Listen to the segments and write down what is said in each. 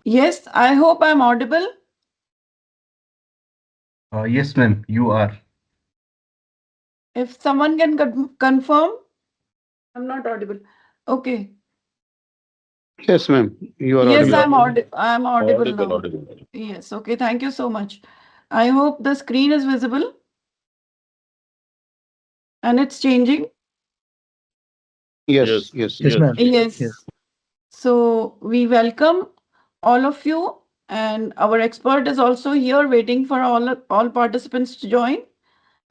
Yes, I hope I'm audible. Yes, ma'am, you are. If someone can confirm, I'm not audible. Okay. Yes, ma'am. You are Yes, audible. I'm audible now. Yes, okay. Thank you so much. I hope the screen is visible and it's changing. Yes, yes. Yes, ma'am. Yes. Yes. So we welcome all of you, and our expert is also here waiting for all participants to join.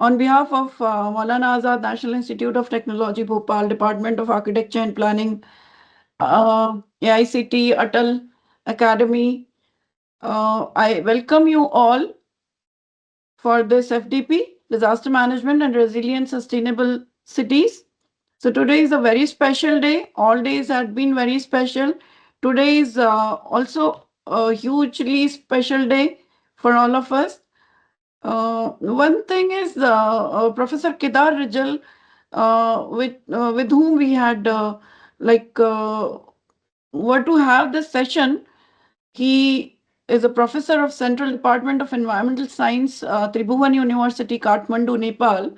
On behalf of Maulana Azad National Institute of Technology, Bhopal, Department of Architecture and Planning, AICTE, ATAL Academy, I welcome you all for this FDP, Disaster Management and Resilient Sustainable Cities. So today is a very special day. All days had been very special. Today is also a hugely special day for all of us. One thing is Professor Kedar Rijal, with whom we had like were to have this session. He is a professor of Central Department of Environmental Science, Tribhuvan University, Kathmandu, Nepal.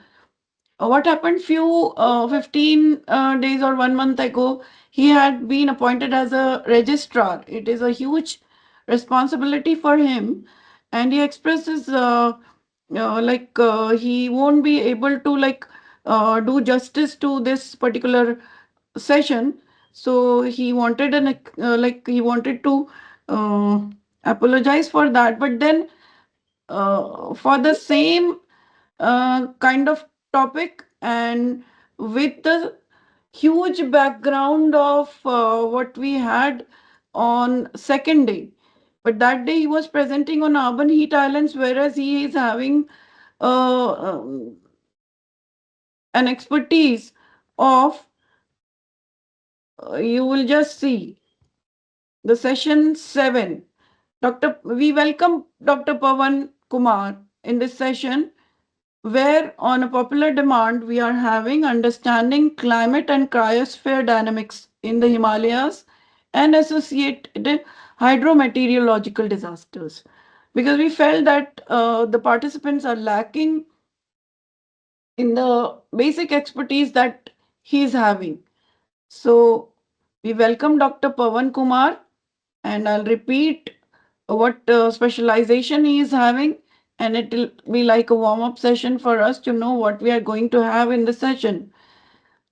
What happened few 15 days or 1 month ago, he had been appointed as a registrar. It is a huge responsibility for him, and he expresses he won't be able to do justice to this particular session. So he wanted he wanted to uh, apologize for that, but then for the same kind of topic and with the huge background of what we had on second day. But that day he was presenting on urban heat islands, whereas he is having uh, an expertise of, you will just see the session 7. We welcome Dr. Pawan Kumar in this session, where on a popular demand we are having understanding climate and cryosphere dynamics in the Himalayas and associated hydrometeorological disasters. Because we felt that the participants are lacking in the basic expertise that he is having. So we welcome Dr. Pawan Kumar, and I'll repeat what specialization he is having, and it will be like a warm up session for us to know what we are going to have in the session.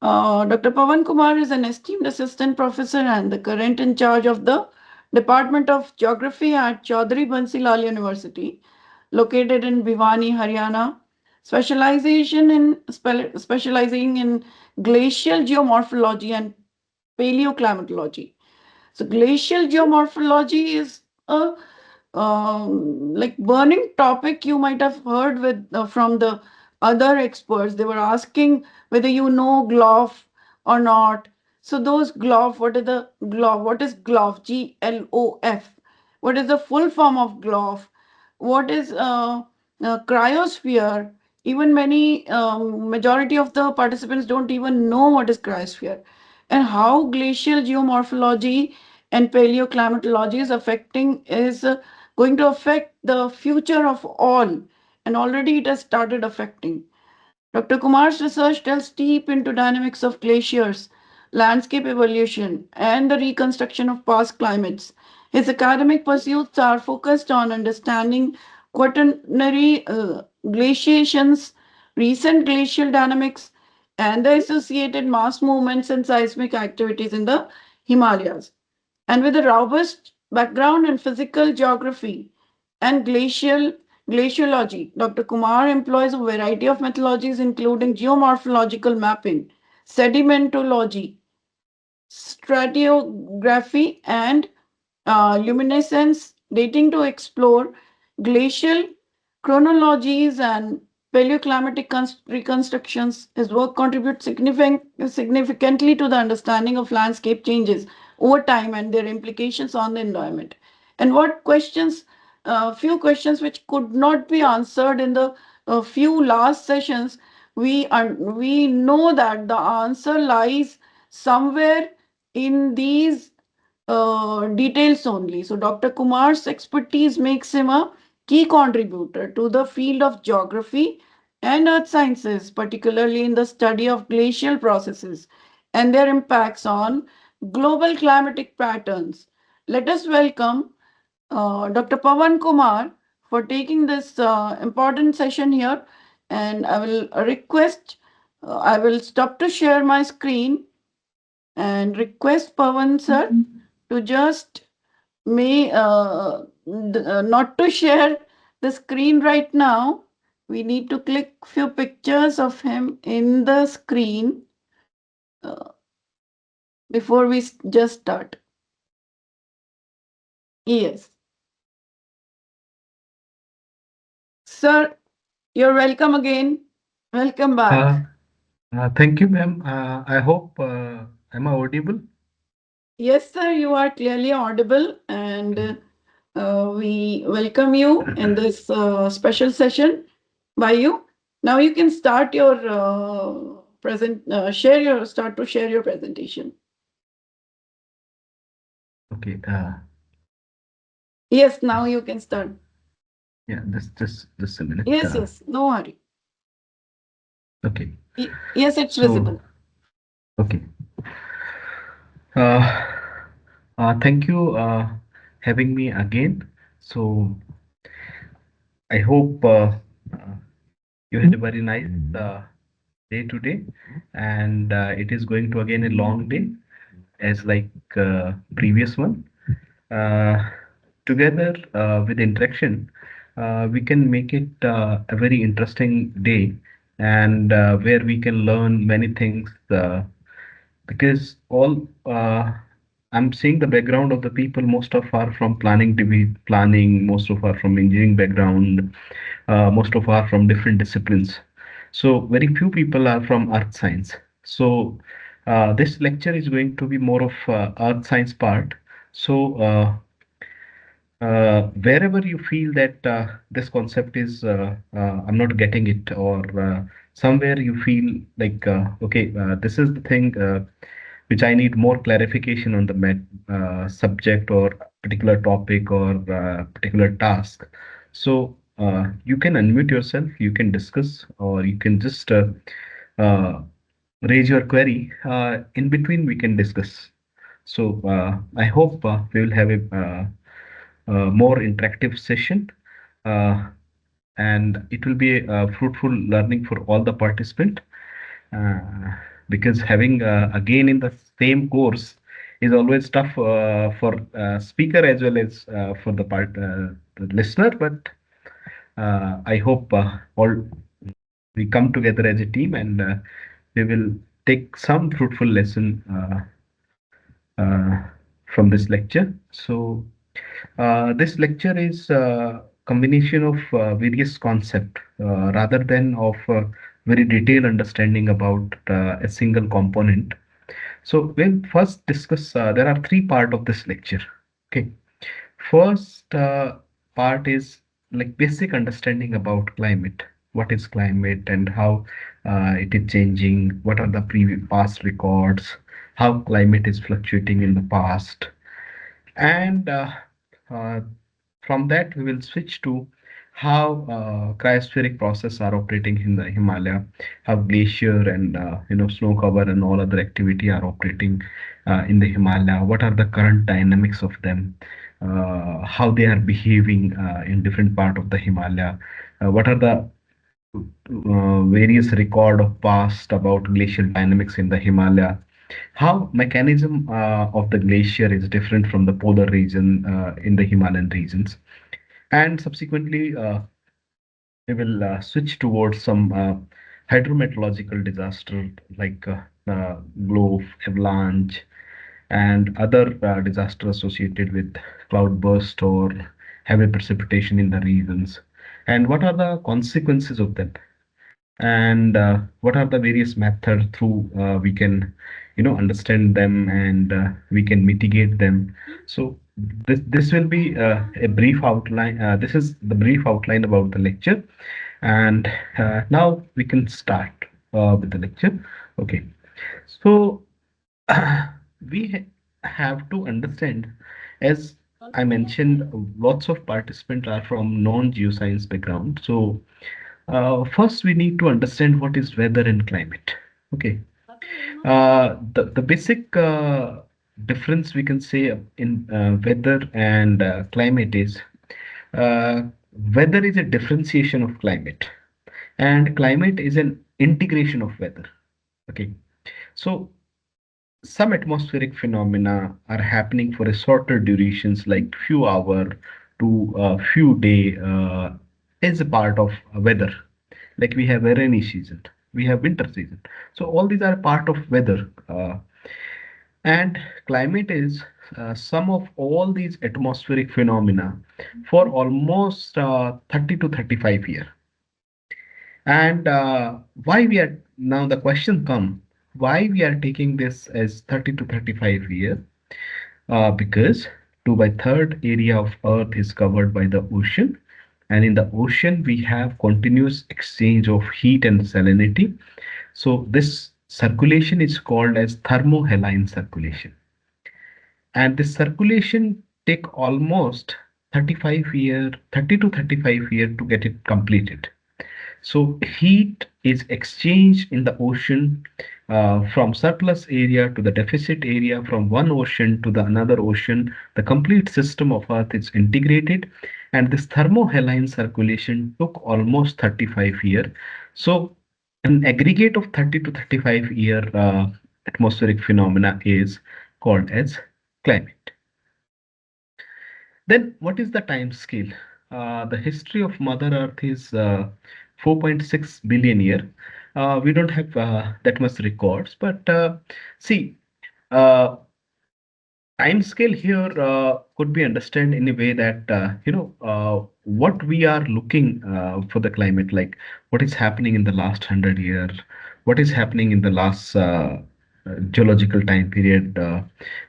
Dr. Pawan Kumar is an esteemed assistant professor and the current in charge of the Department of Geography at Chaudhary Bansi Lal University, located in Bhiwani, Haryana. Specializing in glacial geomorphology and paleoclimatology. So glacial geomorphology is a like burning topic you might have heard with from the other experts. They were asking whether you know GLOF or not. So those GLOF, what is the GLOF? What is GLOF? GLOF. What is the full form of GLOF? What is cryosphere? Even many majority of the participants don't even know what is cryosphere, and how glacial geomorphology and paleoclimatology is going to affect the future of all, and already it has started affecting. Dr. Kumar's research delves deep into dynamics of glaciers, landscape evolution, and the reconstruction of past climates. His academic pursuits are focused on understanding quaternary glaciations, recent glacial dynamics, and the associated mass movements and seismic activities in the Himalayas. And with a robust background in physical geography and glaciology, Dr. Kumar employs a variety of methodologies including geomorphological mapping, sedimentology, stratigraphy, and luminescence dating to explore glacial chronologies and paleoclimatic reconstructions. His work contributes significantly to the understanding of landscape changes over time and their implications on the environment. And what questions, few questions which could not be answered in the few last sessions, we know that the answer lies somewhere in these details only. So, Dr. Kumar's expertise makes him a key contributor to the field of geography and earth sciences, particularly in the study of glacial processes and their impacts on global climatic patterns. Let us welcome Dr. Pawan Kumar for taking this important session here. And I will request, I will stop to share my screen and request Pawan sir to just may not to share the screen right now. We need to click few pictures of him in the screen uh, before we just start. Yes, sir, you're welcome again. Welcome Uh, back. Thank you, ma'am. I hope am I audible? Yes, sir, you are clearly audible, and Okay. we welcome you in this special session by you. Now you can start your start to share your presentation. Okay. Yes, now you Just can start. yeah. Just a minute. Yes, yes, no hurry. Okay. Yes, it's So visible. okay. Uh, Thank you having me again. So I hope you had a very nice day today, and it is going to again a long day as like previous one. Uh, Together with interaction, we can make it a very interesting day, and where we can learn many things. Because all I'm seeing the background of the people. Most of are from planning. Most of are from engineering background. Most of are from different disciplines. So very few people are from earth science. So this lecture is going to be more of earth science part. So wherever you feel that this concept is I'm not getting it, or somewhere you feel like okay, this is the thing which I need more clarification on the subject or particular topic or particular task. So you can unmute yourself, you can discuss, or you can just uh, raise your query. In between, we can discuss. So I hope we will have a more interactive session, uh, and it will be a fruitful learning for all the participant, uh, because having again in the same course is always tough for speaker as well as for the listener. But I hope all we come together as a team, and we will take some fruitful lesson uh, from this lecture. So this lecture is a combination of various concepts rather than of very detailed understanding about a single component. So we'll first discuss, there are three parts of this lecture. Okay. First part is like basic understanding about climate. What is climate and how it is changing? What are the previous past records? How climate is fluctuating in the past? And uh, from that, we will switch to how cryospheric processes are operating in the Himalaya, how glacier and snow cover and all other activity are operating in the Himalaya. What are the current dynamics of them? How they are behaving in different part of the Himalaya? What are the various record of past about glacial dynamics in the Himalaya? How mechanism of the glacier is different from the polar region in the Himalayan regions, and subsequently we will switch towards some hydrometeorological disaster like glow, avalanche, and other disaster associated with cloud burst or heavy precipitation in the regions, and what are the consequences of them, and what are the various methods through we can understand them, and we can mitigate them. So this will be a brief outline. This is the brief outline about the lecture, and now we can start with the lecture. Okay. So we have to understand, as I mentioned, lots of participants are from non-geoscience background. So first we need to understand what is weather and climate. Okay. The basic difference we can say in weather and climate is uh, weather is a differentiation of climate, and climate is an integration of weather. Okay. So some atmospheric phenomena are happening for a shorter durations, like few hour to a few day, is a part of weather. Like we have a rainy season, we have winter season. So all these are part of weather. And climate is some of all these atmospheric phenomena for almost 30 to 35 years. And why we are now the question come, why we are taking this as 30 to 35 years? Because 2 by third area of Earth is covered by the ocean, and in the ocean we have continuous exchange of heat and salinity. So this circulation is called as thermohaline circulation, and this circulation take almost 30 to 35 year to get it completed. So heat is exchanged in the ocean from surplus area to the deficit area, from one ocean to the another ocean. The complete system of Earth is integrated, and this thermohaline circulation took almost 35 years. So an aggregate of 30 to 35 year atmospheric phenomena is called as climate. Then, what is the time scale? The history of Mother Earth is 4.6 billion year. We don't have that much records, but see, uh, time scale here could be understood in a way that what we are looking for the climate, like what is happening in the last 100 years, what is happening in the last geological time period,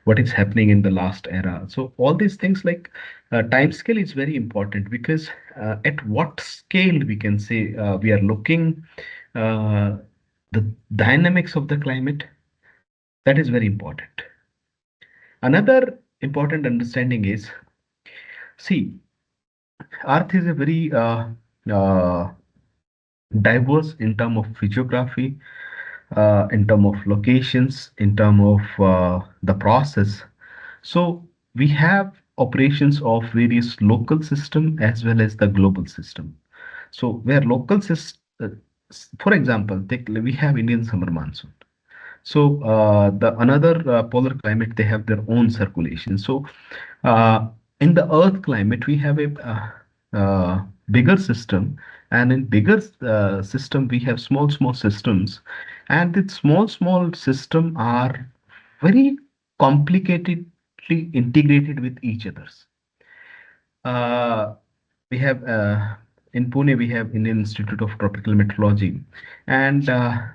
what is happening in the last era. So all these things, like time scale is very important, because at what scale we can say we are looking uh, the dynamics of the climate, that is very important. Another important understanding is, see, Earth is a very uh, diverse in term of physiography, in term of locations, in term of the process. So we have operations of various local system as well as the global system. So where local system, for example, take, we have Indian summer monsoon. So the another polar climate, they have their own circulation. So in the Earth climate, we have a bigger system, and in bigger system, we have small systems, and the small system are very complicatedly integrated with each others. Uh, we have in Pune, we have Indian Institute of Tropical Meteorology, and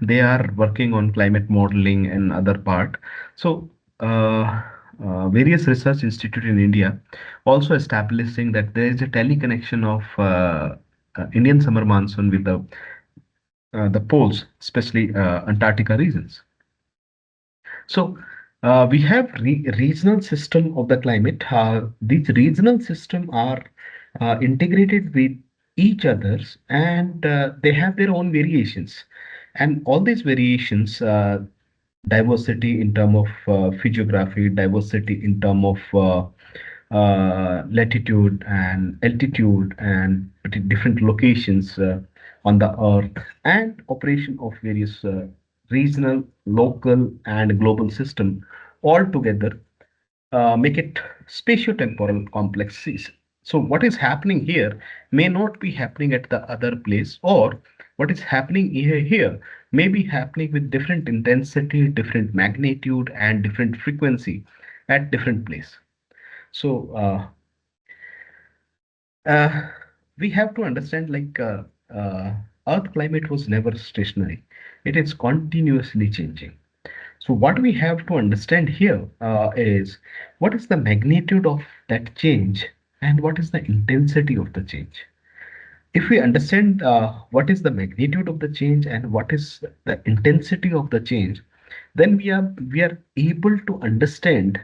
they are working on climate modeling and other part. So various research institute in India also establishing that there is a teleconnection of Indian summer monsoon with the poles, especially Antarctica regions. So we have regional system of the climate. These regional system are integrated with each others, and they have their own variations. And all these variations, diversity in term of physiography, diversity in term of latitude and altitude, and different locations on the earth, and operation of various regional, local, and global system all together make it spatio-temporal complexes. So what is happening here may not be happening at the other place, or what is happening here may be happening with different intensity, different magnitude, and different frequency at different place. So uh, we have to understand, like Earth climate was never stationary; it is continuously changing. So what we have to understand here is what is the magnitude of that change, and what is the intensity of the change. If we understand what is the magnitude of the change and what is the intensity of the change, then we are able to understand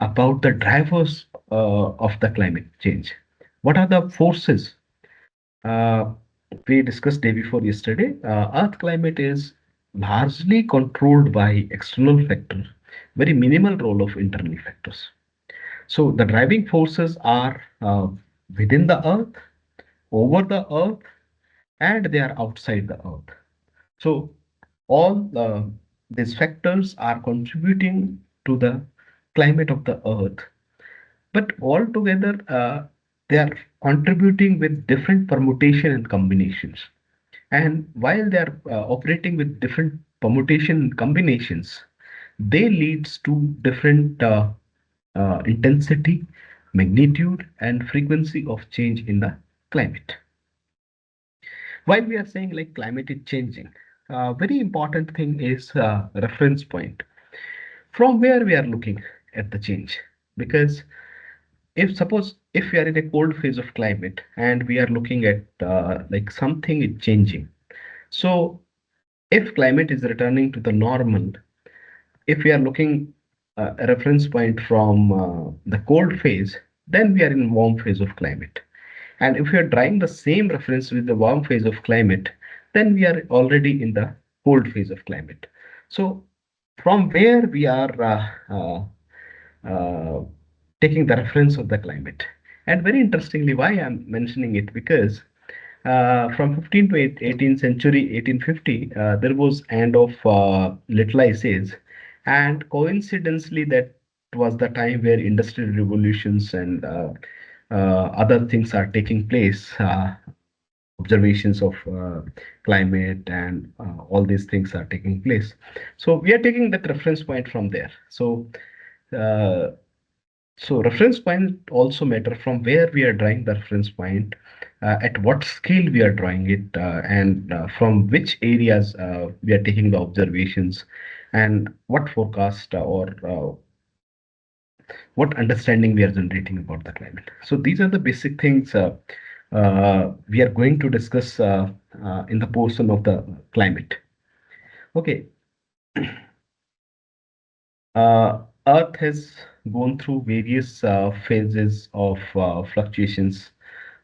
about the drivers of the climate change. What are the forces? Uh, we discussed day before yesterday. Earth climate is largely controlled by external factors, very minimal role of internal factors. So the driving forces are within the earth, over the earth, and they are outside the earth. So all these factors are contributing to the climate of the earth, but altogether they are contributing with different permutation and combinations. And while they are operating with different permutation and combinations, they leads to different intensity, magnitude, and frequency of change in the climate. While we are saying like climate is changing, very important thing is reference point from where we are looking at the change. Because if suppose if we are in a cold phase of climate and we are looking at like something is changing, so if climate is returning to the normal, if we are looking a reference point from the cold phase, then we are in warm phase of climate. And if we are drawing the same reference with the warm phase of climate, then we are already in the cold phase of climate. So from where we are uh, taking the reference of the climate. And very interestingly, why I'm mentioning it, because from 15th to 18th century, 1850, there was end of little ices, and coincidentally, that was the time where industrial revolutions and other things are taking place. Observations of climate and all these things are taking place. So we are taking that reference point from there. Uh, so reference point also matter from where we are drawing the reference point, at what scale we are drawing it, and from which areas we are taking the observations, and what forecast or what understanding we are generating about the climate. So these are the basic things we are going to discuss in the portion of the climate. Okay, Earth has gone through various phases of fluctuations.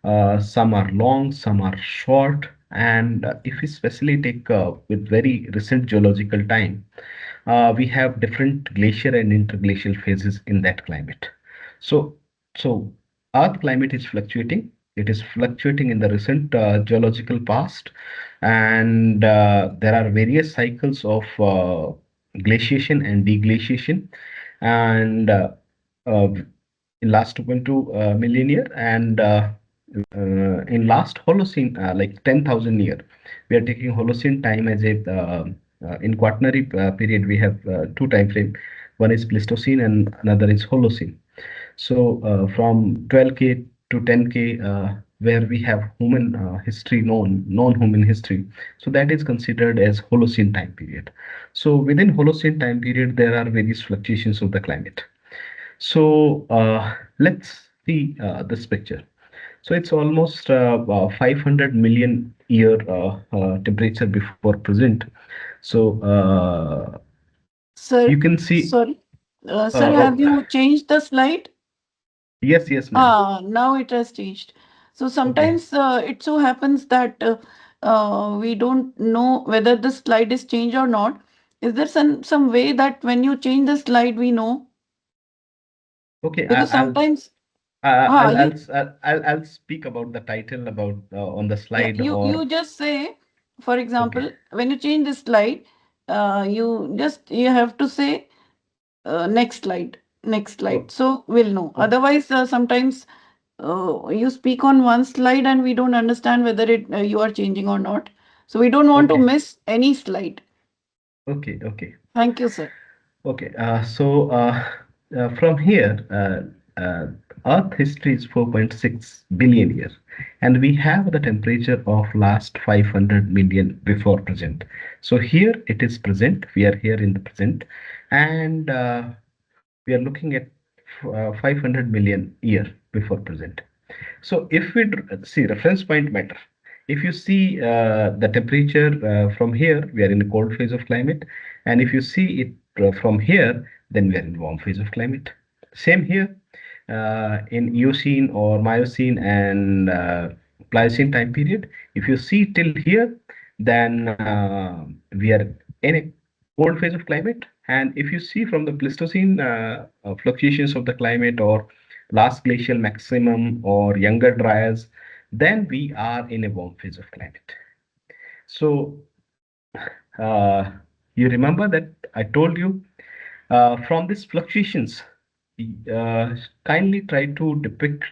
Some are long, some are short, and if we especially take with very recent geological time, we have different glacier and interglacial phases in that climate. So, so Earth climate is fluctuating. It is fluctuating in the recent geological past, and there are various cycles of glaciation and deglaciation, and uh, in last 2.2 million year, and in last Holocene, like 10,000 year, we are taking Holocene time as a in quaternary period. We have two time frame. One is Pleistocene and another is Holocene. So from 12K to 10K, where we have human history known human history. So that is considered as Holocene time period. So within Holocene time period, there are various fluctuations of the climate. So let's see this picture. So it's almost 500 million year temperature before present. So you Sir, can see. sorry. Sir, Uh, have you changed the slide? yes, yes, ma'am. Ah, now it has changed. So Okay. sometimes it so happens that we don't know whether the slide is changed or not. Is there some way that when you change the slide we know? Okay. Because sometimes you I'll speak about the title about on the yeah, slide you or just say, for okay. example, when you change the slide, you have to say next slide. Oh, So we'll know. oh, Otherwise, sometimes you speak on one slide and we don't understand whether you are changing or not. So we don't want to okay. miss any slide. Okay. Okay. Thank you, sir. Okay, from here, Earth history is 4.6 billion years, and we have the temperature of last 500 million before present. So here it is present. We are here in the present, and we are looking at 500 million year before present. So if we see reference point matter, if you see the temperature from here, we are in a cold phase of climate, and if you see it from here, then we are in warm phase of climate. Same here in Eocene or Miocene and Pliocene time period. If you see till here, then we are in a cold phase of climate. And if you see from the Pleistocene fluctuations of the climate or last glacial maximum or younger dryas, then we are in a warm phase of climate. So uh, you remember that I told you from these fluctuations, uh, kindly try to depict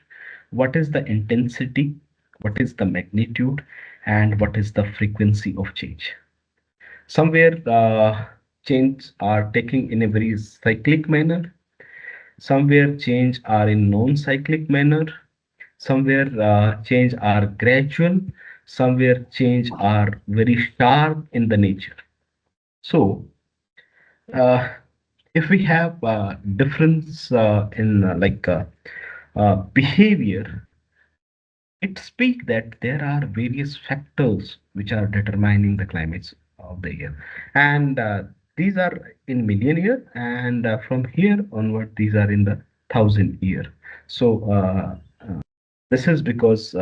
what is the intensity, what is the magnitude, and what is the frequency of change. Somewhere change are taking in a very cyclic manner, somewhere change are in non-cyclic manner, somewhere change are gradual, somewhere change are very sharp in the nature. So uh, if we have difference in behavior, it speaks that there are various factors which are determining the climates of the year, and these are in million year, and from here onward these are in the thousand year. So this is because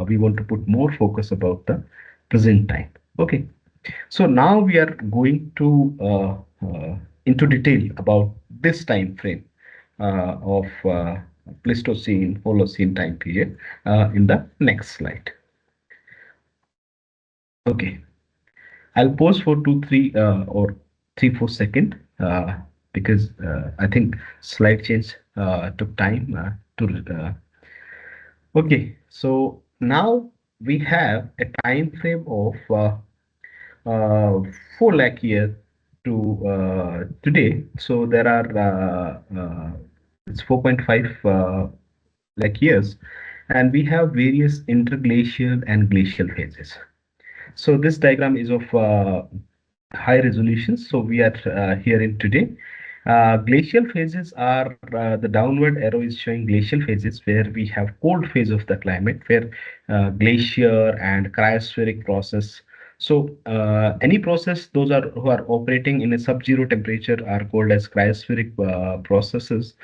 we want to put more focus about the present time. Okay, so now we are going to into detail about this time frame of Pleistocene, Holocene time period in the next slide. Okay, I'll pause for 3 4 second because I think slide change took time to. Okay, so now we have a time frame of 4 lakh year to today. So there are it's 4.5 lakh years, and we have various interglacial and glacial phases. So this diagram is of high resolution. So we are here in today. Glacial phases are the downward arrow is showing glacial phases where we have cold phase of the climate where glacier and cryospheric process. So any process those are who are operating in a sub-zero temperature are called as cryospheric processes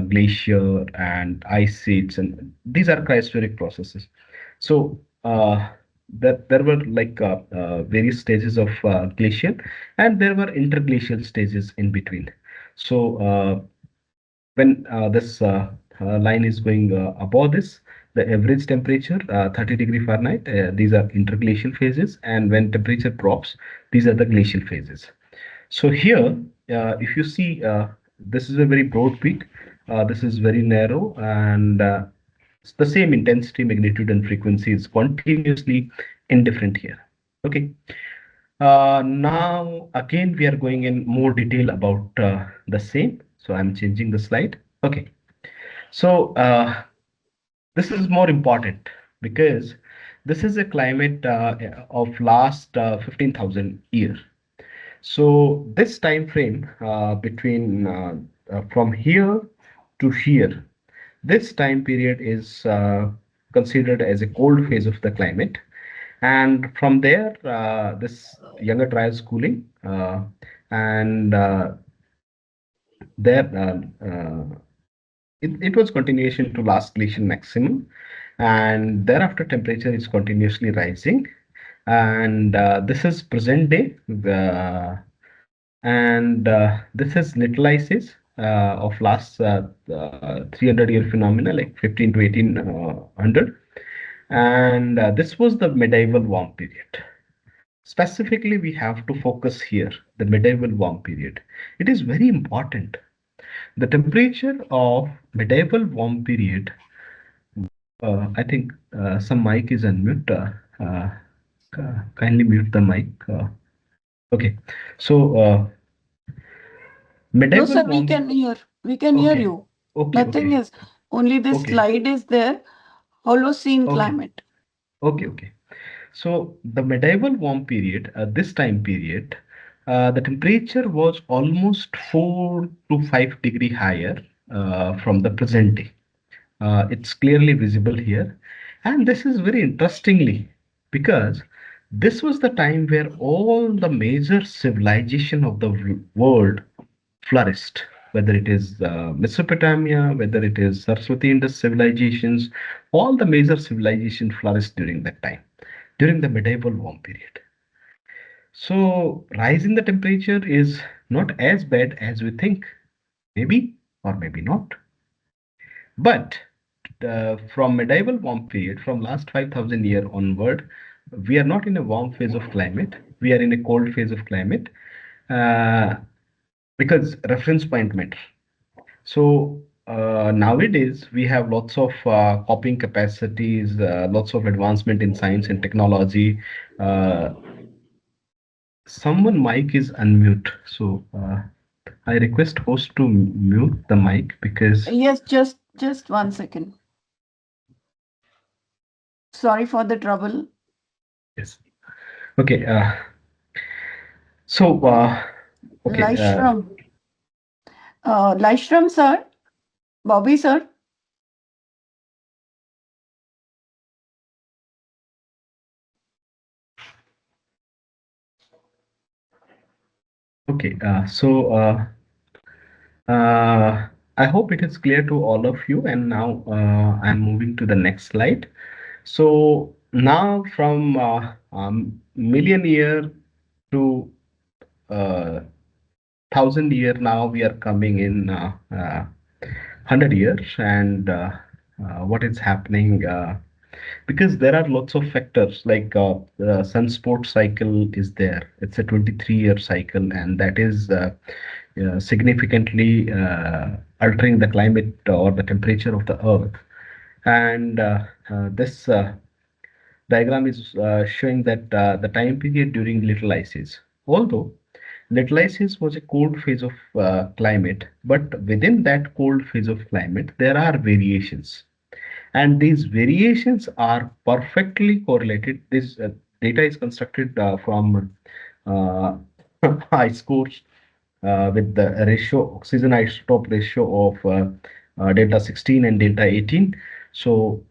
glacier and ice sheets, and these are cryospheric processes. So there were various stages of glacial, and there were interglacial stages in between. So when this line is going above this, the average temperature 30 degree Fahrenheit, these are interglacial phases, and when temperature drops, these are the glacial phases. So here, if you see, this is a very broad peak. This is very narrow, and it's the same intensity, magnitude, and frequency is continuously indifferent here. Okay. Now, again, we are going in more detail about the same. So I'm changing the slide. Okay. So this is more important because this is a climate of last 15,000 years. So this time frame between from here to here, this time period is considered as a cold phase of the climate. And from there, this younger dryas cooling, and there it was continuation to last glacial maximum, and thereafter temperature is continuously rising. And this is present day. And this is little ices of last 300-year phenomena, like 15 to 1800. And this was the medieval warm period. Specifically, we have to focus here, the medieval warm period. It is very important. The temperature of medieval warm period, I think some mic is unmute. Kindly mute the mic. Okay, so No, medieval sir, we warm. can hear. We can hear Okay, you. okay, Nothing okay, is. Only this okay, slide is there. Holocene okay, climate. okay. So the medieval warm period, this time period, the temperature was almost 4 to 5 degree higher from the present day. It's clearly visible here. And this is very interestingly because this was the time where all the major civilization of the world flourished, whether it is Mesopotamia, whether it is Saraswati Indus civilizations, all the major civilization flourished during that time, during the medieval warm period. So, rise in the temperature is not as bad as we think, maybe or maybe not. But from medieval warm period, from last 5,000 year onward, we are not in a warm phase of climate. We are in a cold phase of climate uh, because reference point matter. So nowadays we have lots of copying capacities, lots of advancement in science and technology. Uh, Someone mic is unmute, so I request host to mute the mic because Yes, just 1 second. Sorry for the trouble. yes. Okay. So okay. Lishram. Lishram, sir. Bobby, sir. Okay. I hope it is clear to all of you. And now I'm moving to the next slide. So now from million year to 1,000 year, now we are coming in 100 years, and what is happening? Because there are lots of factors like the sunspot cycle is there. It's a 23-year cycle, and that is significantly altering the climate or the temperature of the earth. And this diagram is showing that the time period during little ices. Although little ices was a cold phase of climate, but within that cold phase of climate, there are variations, and these variations are perfectly correlated. This data is constructed from uh, high scores with the ratio oxygen isotope ratio of delta 16 and delta 18. So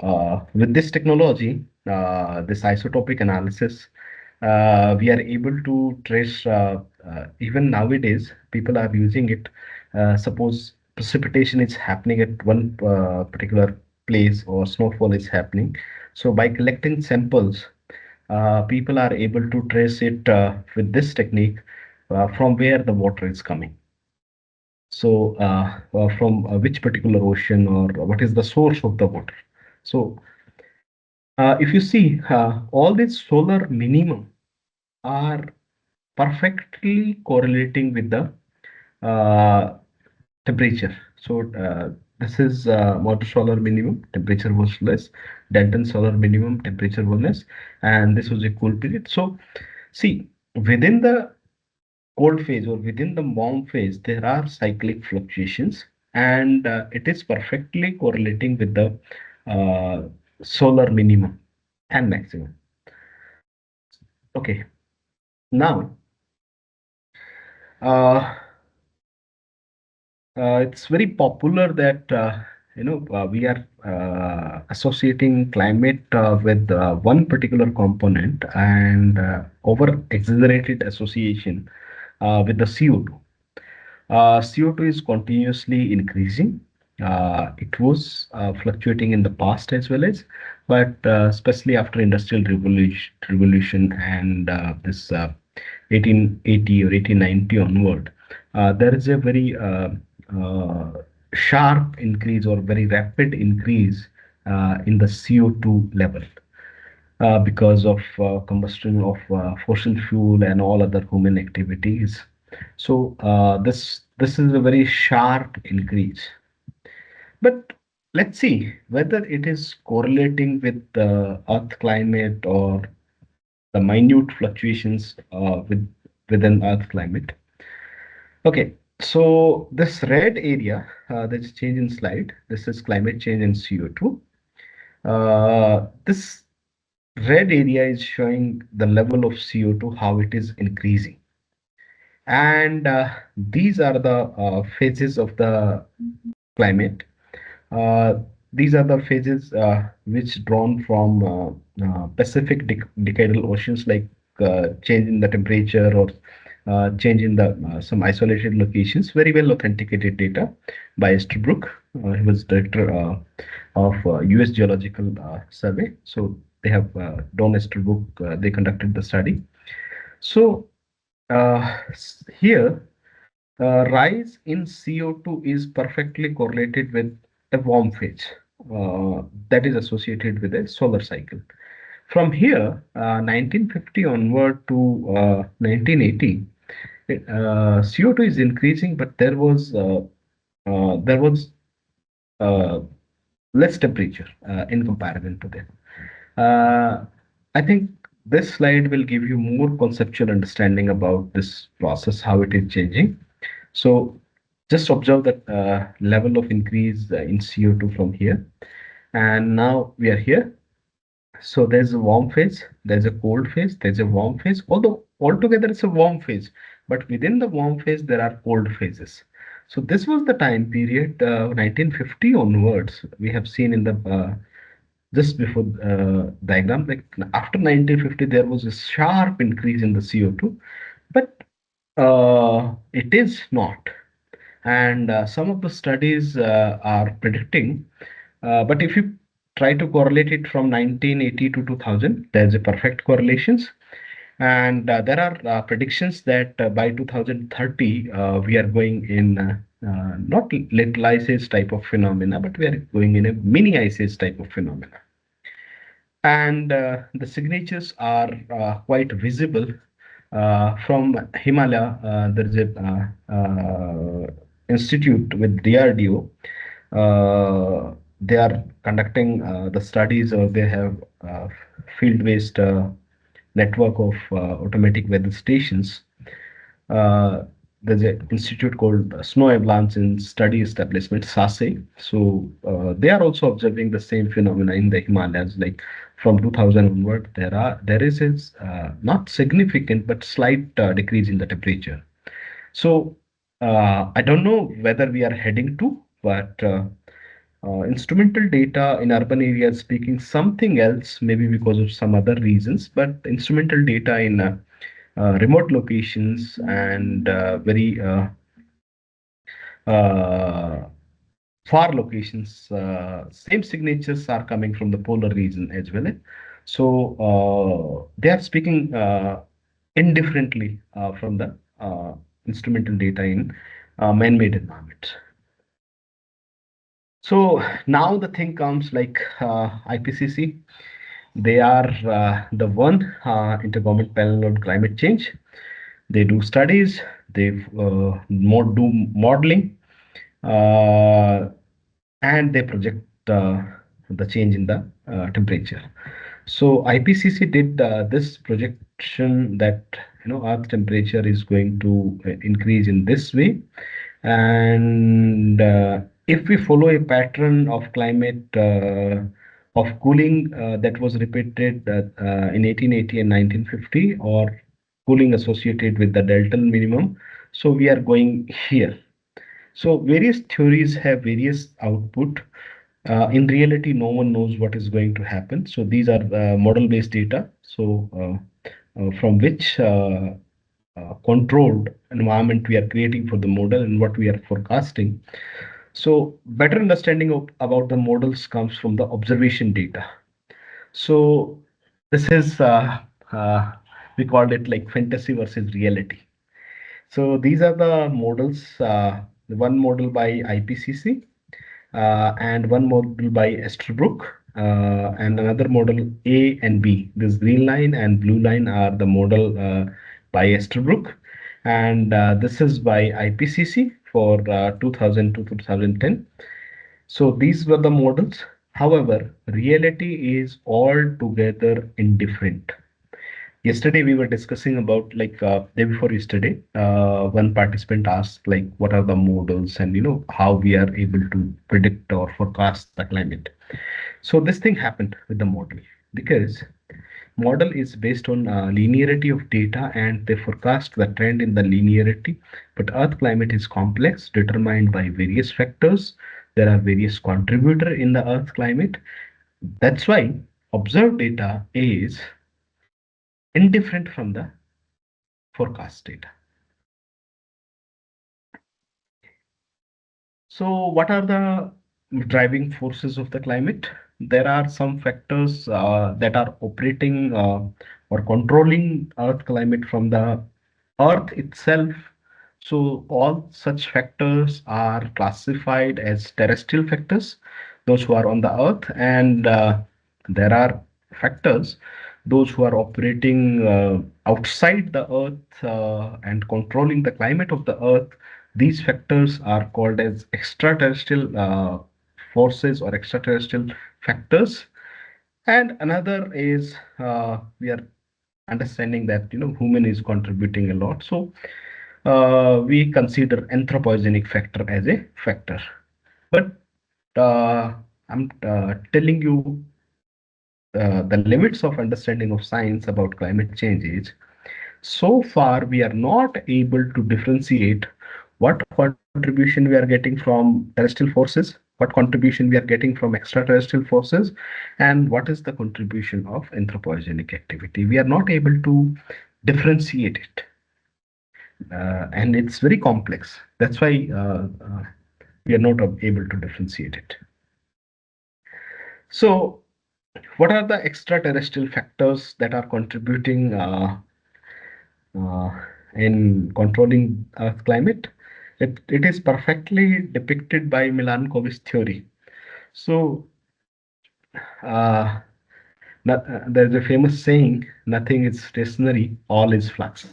with this technology, this isotopic analysis, we are able to trace, even nowadays people are using it. Suppose precipitation is happening at one particular place, or snowfall is happening, so by collecting samples, people are able to trace it with this technique from where the water is coming. So from which particular ocean, or what is the source of the water. So if you see, all these solar minimum are perfectly correlating with the uh, temperature. So this is water solar minimum, temperature was less. Dalton solar minimum, temperature was less, and this was a cool period. So see, within the cold phase or within the warm phase, there are cyclic fluctuations, and it is perfectly correlating with the uh, solar minimum and maximum. Okay, now uh, it's very popular that we are associating climate with one particular component, and over exaggerated association with the CO2. CO2 is continuously increasing. It was fluctuating in the past as well as, but especially after industrial revolution and this 1880 or 1890 onward, there is a very uh, sharp increase or very rapid increase in the CO2 level because of combustion of fossil fuel and all other human activities. So this is a very sharp increase. But let's see whether it is correlating with the Earth climate or the minute fluctuations within Earth climate. Okay, so this red area, there's change in slide. This is climate change in CO2. This red area is showing the level of CO2, how it is increasing. And these are the phases of the climate. Uh, these are the phases which drawn from Pacific decadal oceans, like change in the temperature or change in the some isolated locations. Very well authenticated data by Estabrook. He was director of U.S. Geological Survey. So they have Don Estabrook. They conducted the study. So here, rise in CO2 is perfectly correlated with a warm phase that is associated with a solar cycle. From here, 1950 onward to 1980, CO2 is increasing, but there was uh, less temperature in comparison to that. I think this slide will give you more conceptual understanding about this process, how it is changing. So just observe that level of increase in CO2 from here. And now we are here. So there's a warm phase, there's a cold phase, there's a warm phase. Although altogether it's a warm phase, but within the warm phase there are cold phases. So this was the time period 1950 onwards. We have seen in the just before diagram, like after 1950 there was a sharp increase in the CO2, but it is not. And some of the studies are predicting, but if you try to correlate it from 1980 to 2000, there's a perfect correlations. And there are predictions that by 2030, we are going in not little ice age type of phenomena, but we are going in a mini ice age type of phenomena. And the signatures are quite visible from Himalaya. There is a institute with DRDO. They are conducting the studies, or they have field-based network of automatic weather stations. Uh, there's an institute called Snow Avalanche and Study Establishment, SASE. So they are also observing the same phenomena in the Himalayas. Like from 2000 onward, there is not significant but slight decrease in the temperature. So I don't know whether we are heading to, but instrumental data in urban areas speaking something else, maybe because of some other reasons, but instrumental data in remote locations and very uh, far locations, same signatures are coming from the polar region as well. So they are speaking indifferently from the instrumental data in man-made environments. So now the thing comes like IPCC. They are the one intergovernment panel on climate change. They do studies. They do modeling, uh, and they project the change in the temperature. So IPCC did this projection that Earth temperature is going to increase in this way, and if we follow a pattern of climate of cooling that was repeated in 1880 and 1950, or cooling associated with the delta minimum, so we are going here. So various theories have various output. In reality, no one knows what is going to happen. So these are model-based data. So from which controlled environment we are creating for the model and what we are forecasting. So better understanding about the models comes from the observation data. So this is we called it like fantasy versus reality. So these are the models. One model by IPCC, and one model by Estabrook, and another model A and B. This green line and blue line are the model by Estabrook, and this is by IPCC for 2000 to 2010. So these were the models. However, reality is altogether indifferent. Yesterday we were discussing about, like day before yesterday, one participant asked like what are the models, and how we are able to predict or forecast the climate. So this thing happened with the model, because model is based on linearity of data, and they forecast the trend in the linearity. But Earth climate is complex, determined by various factors. There are various contributors in the Earth's climate. That's why observed data is indifferent from the forecast data. So, what are the driving forces of the climate? There are some factors that are operating or controlling Earth climate from the Earth itself. So, all such factors are classified as terrestrial factors, those who are on the Earth, and there are factors, those who are operating outside the Earth and controlling the climate of the Earth. These factors are called as extraterrestrial forces or extraterrestrial factors. And another is we are understanding that human is contributing a lot. So we consider anthropogenic factor as a factor. But I'm telling you the limits of understanding of science about climate change is so far we are not able to differentiate what contribution we are getting from terrestrial forces, what contribution we are getting from extraterrestrial forces, and what is the contribution of anthropogenic activity. We are not able to differentiate it, and it's very complex. That's why we are not able to differentiate it. So, what are the extraterrestrial factors that are contributing uh, in controlling Earth climate? It is perfectly depicted by Milankovitch theory. So, uh, there's a famous saying, "Nothing is stationary, all is flux."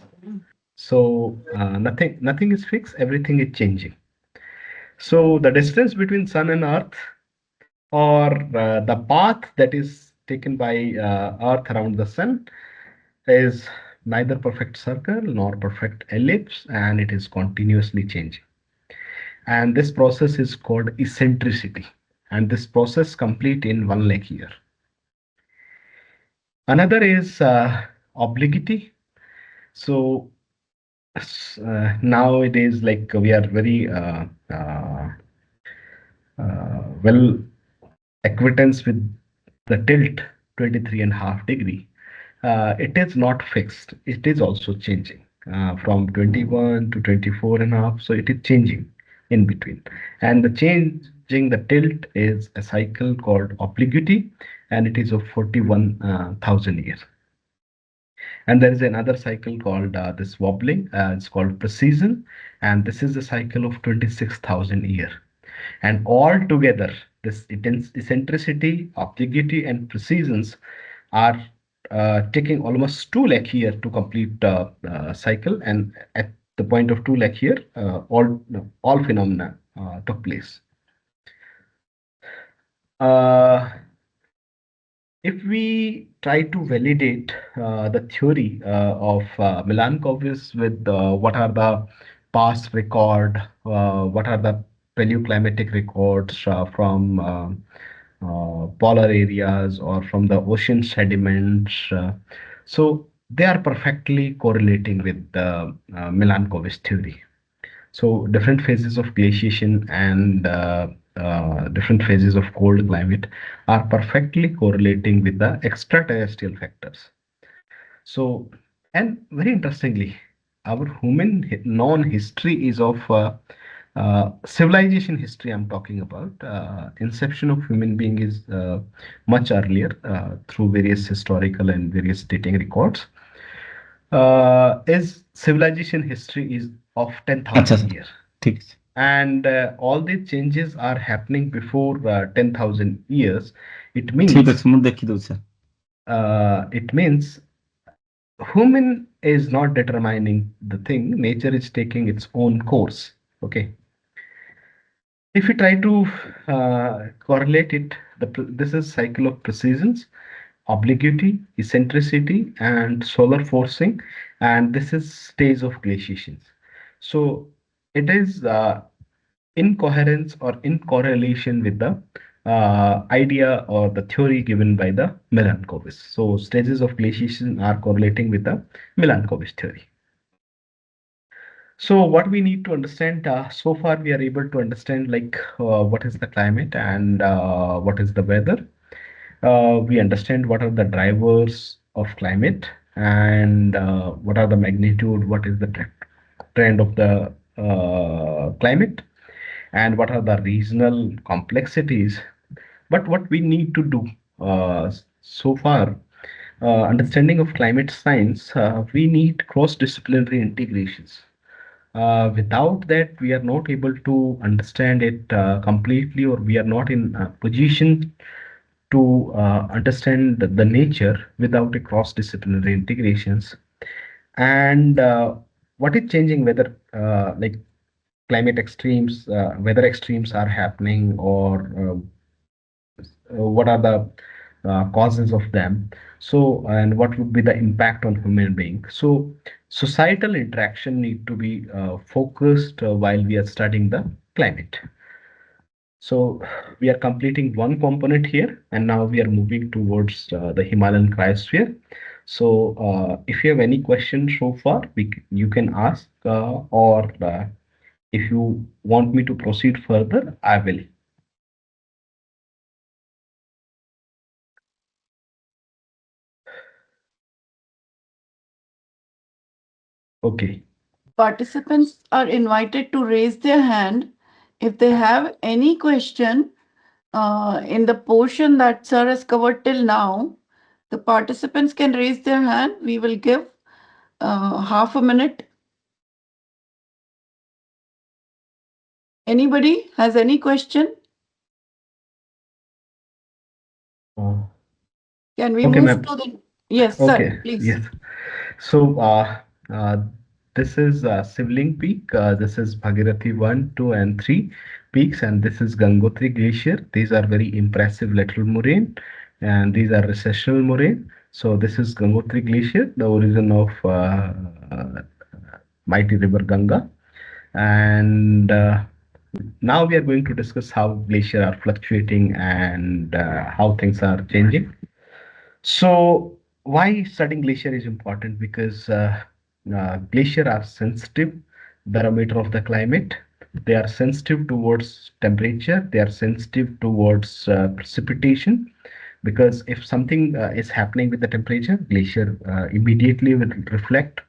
So, nothing is fixed, everything is changing. So, the distance between Sun and Earth, or the path that is taken by Earth around the Sun, is neither perfect circle nor perfect ellipse, and it is continuously changing. And this process is called eccentricity, and this process complete in 1 lakh year. Another is obliquity. So nowadays, like, we are very well acquaintance with the tilt 23.5 degree. It is not fixed, it is also changing from 21 to 24.5, so it is changing in between. And the changing the tilt is a cycle called obliquity, and it is of 41,000 years. And there is another cycle called this wobbling, it's called precision, and this is a cycle of 26,000 years. And all together, this eccentricity, obliquity, and precisions are taking almost 2 lakh year to complete cycle. And at the point of 2 lakh year, all phenomena took place. Uh, if we try to validate the theory of Milankovitch with what are the past record, what are the paleoclimatic records from polar areas or from the ocean sediments, so they are perfectly correlating with the Milankovitch theory. So different phases of glaciation and different phases of cold climate are perfectly correlating with the extraterrestrial factors. So, and very interestingly, our human known history is of civilization history. I'm talking about inception of human being is much earlier through various historical and various dating records. Is civilization history is of अच्छा 10,000 sir years, ठीक है and all these changes are happening before 10,000 years. It ठीक means ଅଛି ମୁଁ ଦେଖିଦେଉଛି sir it means human is not determining the thing, nature is taking its own course. Okay, if we try to correlate it, this is cycle of precisions, obliquity, eccentricity, and solar forcing, and this is stage of glaciations. So it is in coherence or in correlation with the idea or the theory given by the Milankovitch. So stages of glaciation are correlating with the Milankovitch theory. So what we need to understand, so far we are able to understand like what is the climate and what is the weather. We understand what are the drivers of climate and what are the magnitude, what is the trend of the climate, and what are the regional complexities. But what we need to do so far, understanding of climate science, we need cross-disciplinary integrations. Without that, we are not able to understand it completely, or we are not in a position to understand the nature without a cross-disciplinary integrations. And what is changing, whether like climate extremes, weather extremes are happening, or what are the causes of them, so and what would be the impact on human being. So societal interaction need to be focused while we are studying the climate. So we are completing one component here, and now we are moving towards the Himalayan cryosphere. So if you have any questions so far, you can ask, or if you want me to proceed further, I will. Okay. Participants are invited to raise their hand if they have any question in the portion that sir has covered till now. The participants can raise their hand. We will give half a minute. Anybody has any question? Uh, Can we okay, move ma'am. to the? Yes, sir, Okay, please. yes. So uh, this is Sibling Peak. This is Bhagirathi 1, 2, and 3 peaks, and this is Gangotri Glacier. These are very impressive lateral moraine, and these are recessional moraine. So this is Gangotri Glacier, the origin of mighty river Ganga. And now we are going to discuss how glacier are fluctuating and how things are changing. So why studying glacier is important? Because glacier are sensitive barometer of the climate. They are sensitive towards temperature. They are sensitive towards precipitation. Because if something is happening with the temperature, glacier immediately will reflect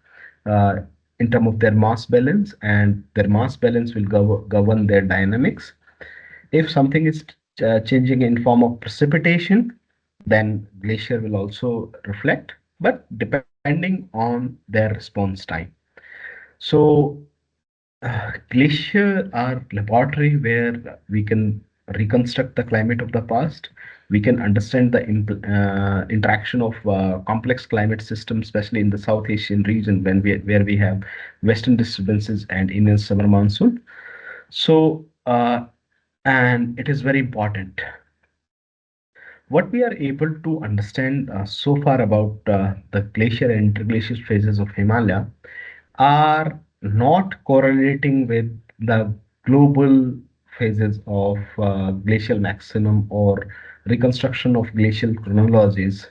uh, in terms of their mass balance, and their mass balance will govern their dynamics. If something is changing in form of precipitation, then glacier will also reflect, but depending on their response time. So glacier are laboratory where we can reconstruct the climate of the past. We can understand the interaction of complex climate systems, especially in the South Asian region, where we have western disturbances and Indian summer monsoon. So and it is very important what we are able to understand so far about the glacier and interglacial phases of Himalaya are not correlating with the global phases of glacial maximum or reconstruction of glacial chronologies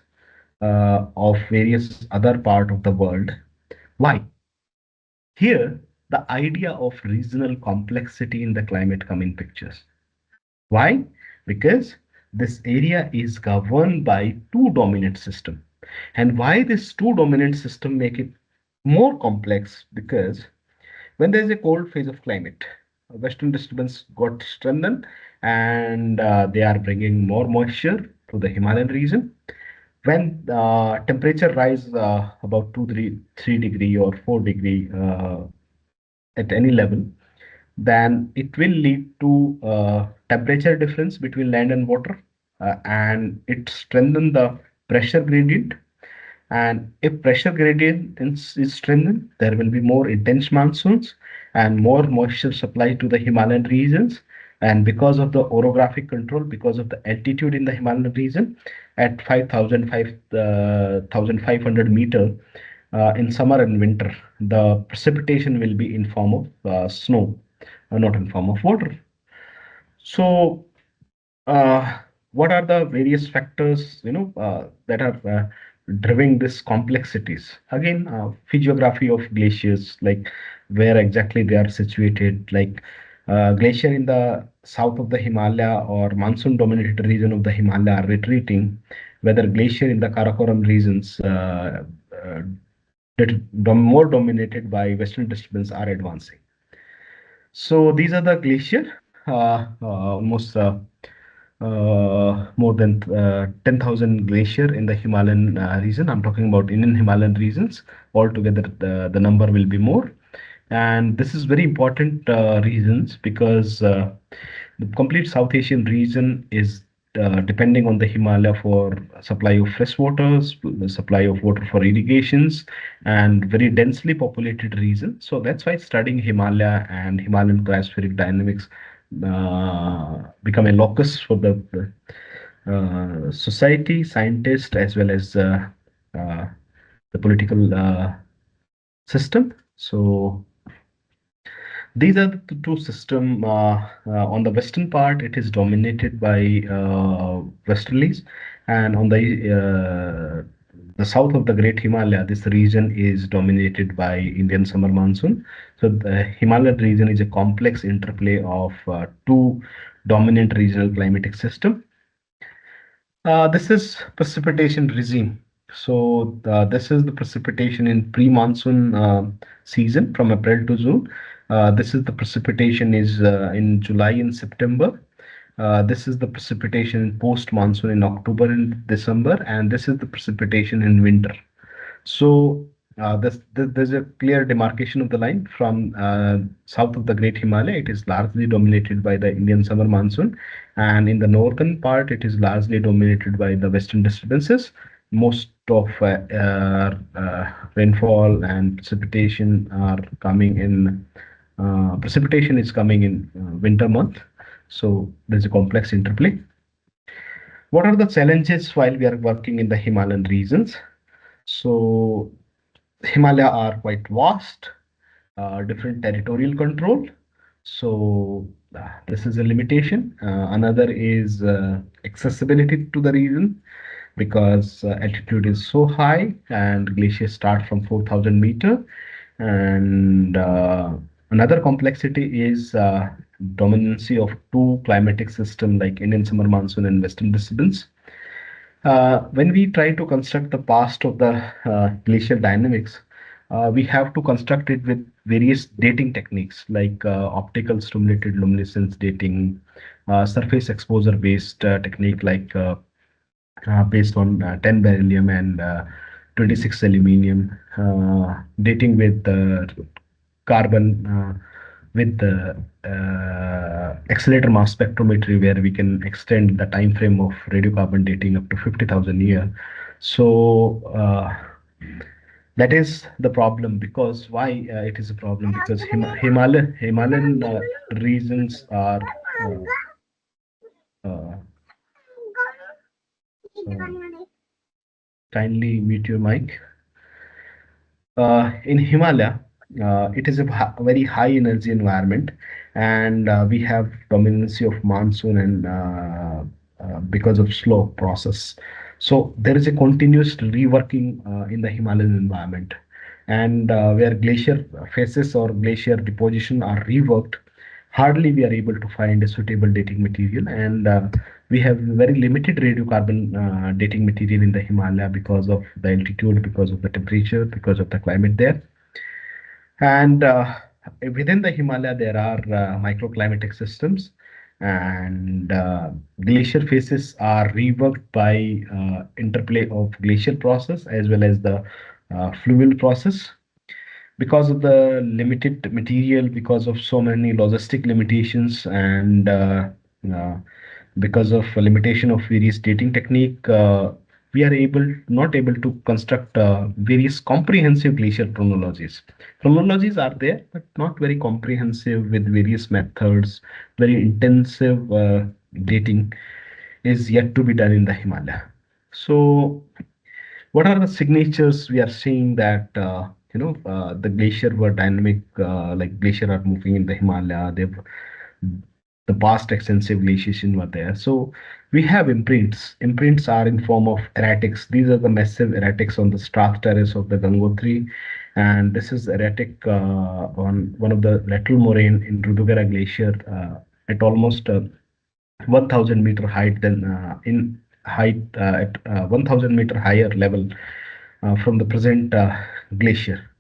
of various other part of the world. Why? Here, the idea of regional complexity in the climate come in pictures. Why? Because this area is governed by two dominant system. And why this two dominant system make it more complex? Because when there is a cold phase of climate, western disturbance got strengthened, and they are bringing more moisture to the Himalayan region. When temperature rise about 2, 3 degree or 4 degree at any level, then it will lead to temperature difference between land and water, and it strengthen the pressure gradient. And if pressure gradient is strengthened, there will be more intense monsoons and more moisture supply to the Himalayan regions. And because of the orographic control, because of the altitude in the Himalayan region at 5,000, 5,500 meter, in summer and winter, the precipitation will be in form of snow, not in form of water. So uh, what are the various factors that are driving this complexities? Again, physiography of glaciers, like where exactly they are situated. Like glacier in the south of the Himalaya or monsoon dominated region of the Himalaya are retreating, whether glacier in the Karakoram regions that more dominated by western disturbance are advancing. So these are the glacier, almost more than 10,000 glacier in the Himalayan region. I'm talking about Indian Himalayan regions. Altogether, the number will be more. And this is very important reasons because the complete South Asian region is depending on the Himalaya for supply of fresh waters, the supply of water for irrigations, and very densely populated region. So that's why studying Himalaya and Himalayan cryospheric dynamics become a locus for the society, scientists, as well as uh, the political system. So these are the two system. On the western part, it is dominated by westerlies, and on the south of the Great Himalaya, this region is dominated by Indian summer monsoon. So the Himalayan region is a complex interplay of two dominant regional climatic system. This is precipitation regime. So this is the precipitation in pre-monsoon season from April to June. This is the precipitation is in July and September. This is the precipitation in post-monsoon in October and December, and this is the precipitation in winter. So there's a clear demarcation of the line from south of the Great Himalaya. It is largely dominated by the Indian summer monsoon, and in the northern part, it is largely dominated by the western disturbances. Most of rainfall and precipitation are coming in. Precipitation is coming in winter month, so there's a complex interplay. What are the challenges while we are working in the Himalayan regions? So Himalaya are quite vast, different territorial control. So this is a limitation. Another is accessibility to the region because altitude is so high and glaciers start from 4,000 meter. And another complexity is dominancy of two climatic system like Indian summer monsoon and western disturbance. When we try to construct the past of the glacial dynamics, we have to construct it with various dating techniques like optical stimulated luminescence dating, surface exposure based technique like based on 10 beryllium and 26 aluminium, dating with carbon with the accelerator mass spectrometry, where we can extend the time frame of radiocarbon dating up to 50,000 year. So that is the problem. Because why it is a problem? Because Himalayan regions are uh, uh, kindly mute your mic. In Himalaya, it is a very high energy environment, and we have dominancy of monsoon and because of slow process. So there is a continuous reworking in the Himalayan environment, and where glacier faces or glacier deposition are reworked, hardly we are able to find a suitable dating material, and we have very limited radiocarbon dating material in the Himalaya because of the altitude, because of the temperature, because of the climate there. And within the Himalaya, there are microclimatic systems, and glacier phases are reworked by interplay of glacial process as well as the fluvial process. Because of the limited material, because of so many logistic limitations, and uh, because of a limitation of various dating technique, we are not able to construct various comprehensive glacial chronologies. Chronologies are there, but not very comprehensive with various methods. Very intensive dating is yet to be done in the Himalaya. So what are the signatures we are seeing that the glacier were dynamic, like glacier are moving in the Himalaya. They've the past extensive glaciation were there. So we have imprints. Imprints are in form of erratics. These are the massive erratics on the Strath Terrace of the Gangotri, and this is erratic on one of the lateral moraine in Rudugara Glacier at almost 1000-meter height than in height at 1000-meter higher level from the present glacier.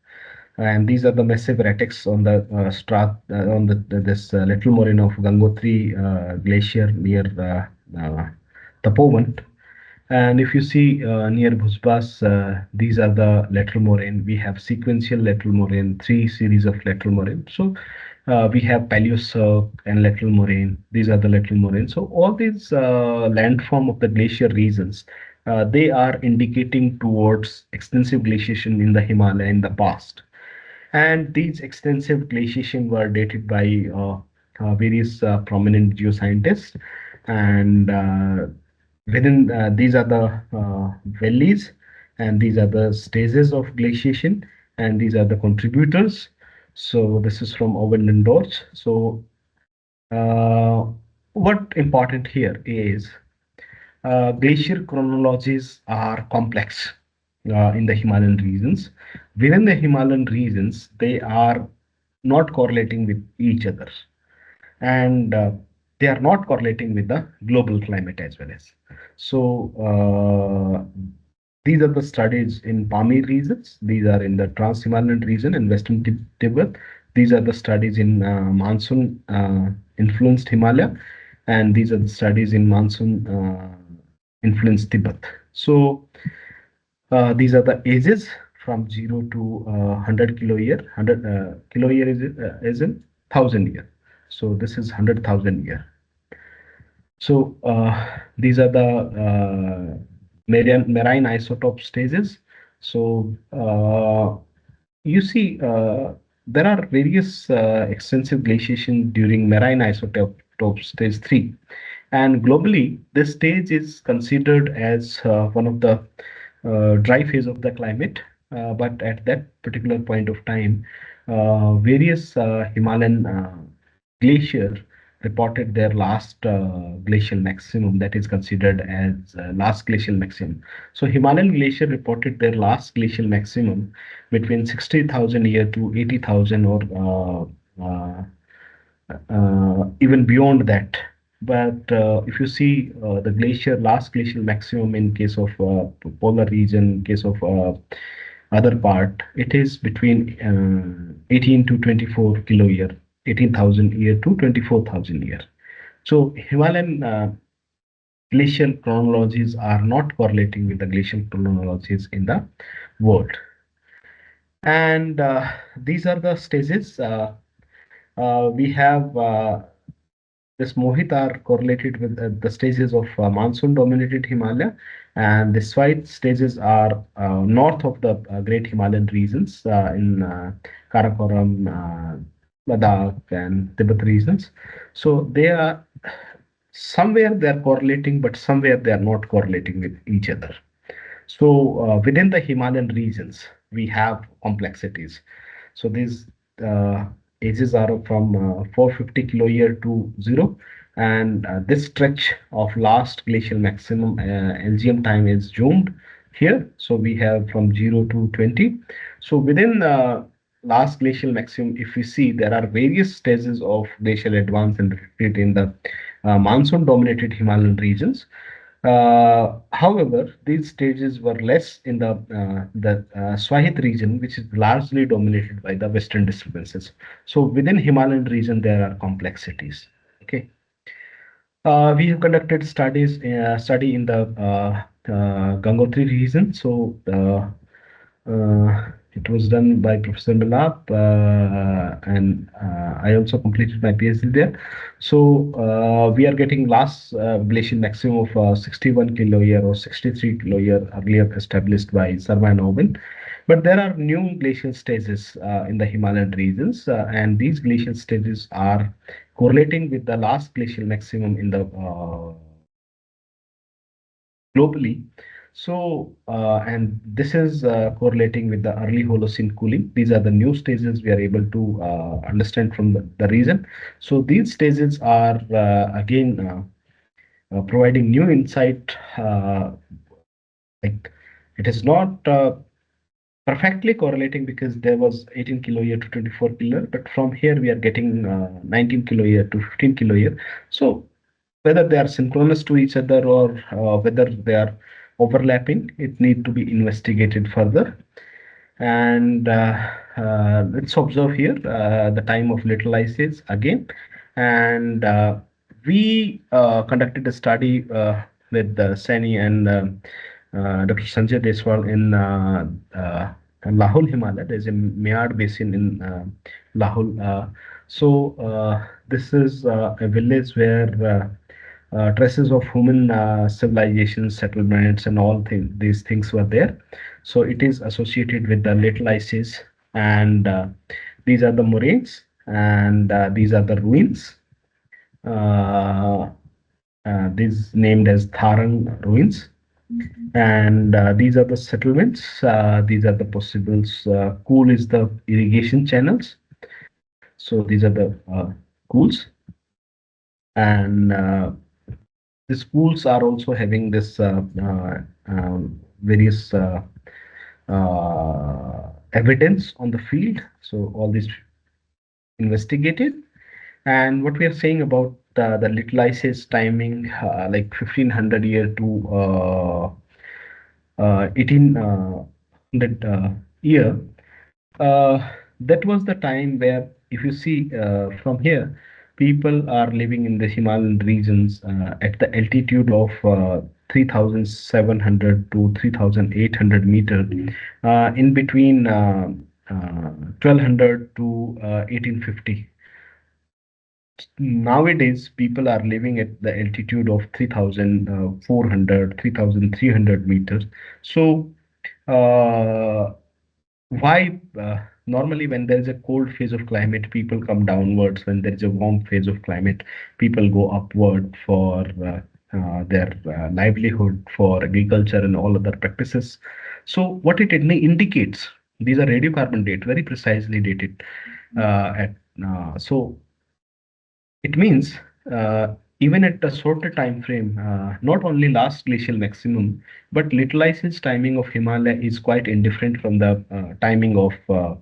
And these are the massive erratics on the on this little moraine of Gangotri glacier near the Pawan. And if you see near Bhusbas, these are the lateral moraine. We have sequential lateral moraine, three series of lateral moraine. So we have Paleosurf and lateral moraine. These are the lateral moraine. So all these landform of the glacier regions, they are indicating towards extensive glaciation in the Himalaya in the past. And these extensive glaciation were dated by various prominent geoscientists. And within these are the valleys, and these are the stages of glaciation, and these are the contributors. So this is from Owen and Dorch. So uh, what important here is glacier chronologies are complex in the Himalayan regions. Within the Himalayan regions, they are not correlating with each other, and they are not correlating with the global climate as well as. So these are the studies in Pamir regions. These are in the Trans-Himalayan region and Western Tibet. These are the studies in monsoon influenced Himalaya, and these are the studies in monsoon influenced Tibet. So these are the ages from 0 to 100 kilo year. 100 kilo year is in 1000 year. So this is 100,000 year. So these are the marine isotope stages. So you see, there are various extensive glaciation during marine isotope stage 3. And globally, this stage is considered as one of the dry phase of the climate. But at that particular point of time, various Himalayan glacier reported their last glacial maximum, that is considered as last glacial maximum. So Himalayan glacier reported their last glacial maximum between 60,000 year to 80,000 or even beyond that. But if you see the glacier last glacial maximum in case of polar region, case of other part, it is between 18 to 24 kilo year, 18,000 year to 24,000 year. So Himalayan glacial chronologies are not correlating with the glacial chronologies in the world. And these are the stages. We have this Mohit are correlated with the stages of monsoon dominated Himalaya, and the Swite stages are north of the Great Himalayan regions in Karakoram, Ladakh, and Tibet regions. So they are somewhere they are correlating, but somewhere they are not correlating with each other. So within the Himalayan regions, we have complexities. So these uh, ages are from 450 kilo year to 0, and this stretch of last glacial maximum LGM time is zoomed here. So we have from 0 to 20. So within last glacial maximum, if we see, there are various stages of glacial advance and retreat in the monsoon dominated Himalayan regions. However, these stages were less in the Swahit region, which is largely dominated by the western disturbances. So within Himalayan region, there are complexities. Okay. We have conducted study in the Gangotri region. So it was done by Professor Milap, and I also completed my PhD there. So we are getting last glacial maximum of 61 kilo year or 63 kilo year earlier established by Sarma and Owen. But there are new glacial stages in the Himalayan regions, and these glacial stages are correlating with the last glacial maximum in the globally. So, and this is correlating with the early Holocene cooling. These are the new stages we are able to understand from the region. So these stages are again providing new insight. Like it is not perfectly correlating because there was 18 kilo year to 24 kilo, but from here we are getting 19 kilo year to 15 kilo year. So whether they are synchronous to each other or whether they are overlapping, it need to be investigated further. And let's observe here the time of little ice age again. And we conducted a study with Sani and Dr. Sanjay Deswal in Lahul, Himalaya. There's a Mead basin in Lahul. This is a village where traces of human civilization, settlements, and all these things were there. So it is associated with the little ices, and these are the moraines, and these are the ruins. Uh, these named as Tharang ruins, and these are the settlements. These are the possibles. Cool is the irrigation channels. So these are the cools, and the schools are also having this various evidence on the field. So all this investigated, and what we are saying about the little ices timing, like 1500 year to 1800 year. That was the time where, if you see from here, people are living in the Himalayan regions at the altitude of 3,700 to 3,800 meter, in between 1200 to 1850. Nowadays, people are living at the altitude of 3,400, 3,300 meters. So, uh, why normally when there is a cold phase of climate, people come downwards. When there is a warm phase of climate, people go upward for their livelihood, for agriculture and all other practices. So what it indicates, these are radiocarbon date, very precisely dated at so it means even at a shorter time frame, not only last glacial maximum, but little ice's timing of Himalaya is quite indifferent from the timing of uh,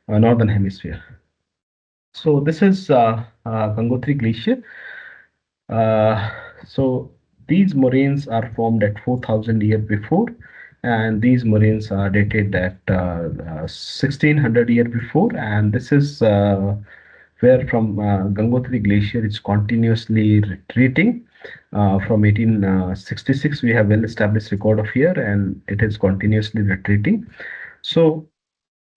northern hemisphere. So this is Gangotri Glacier. Uh, so these moraines are formed at 4,000 year before, and these moraines are dated at 1600 year before, and this is where from Gangotri Glacier is continuously retreating. From 1866, we have well-established record of here, and it is continuously retreating. So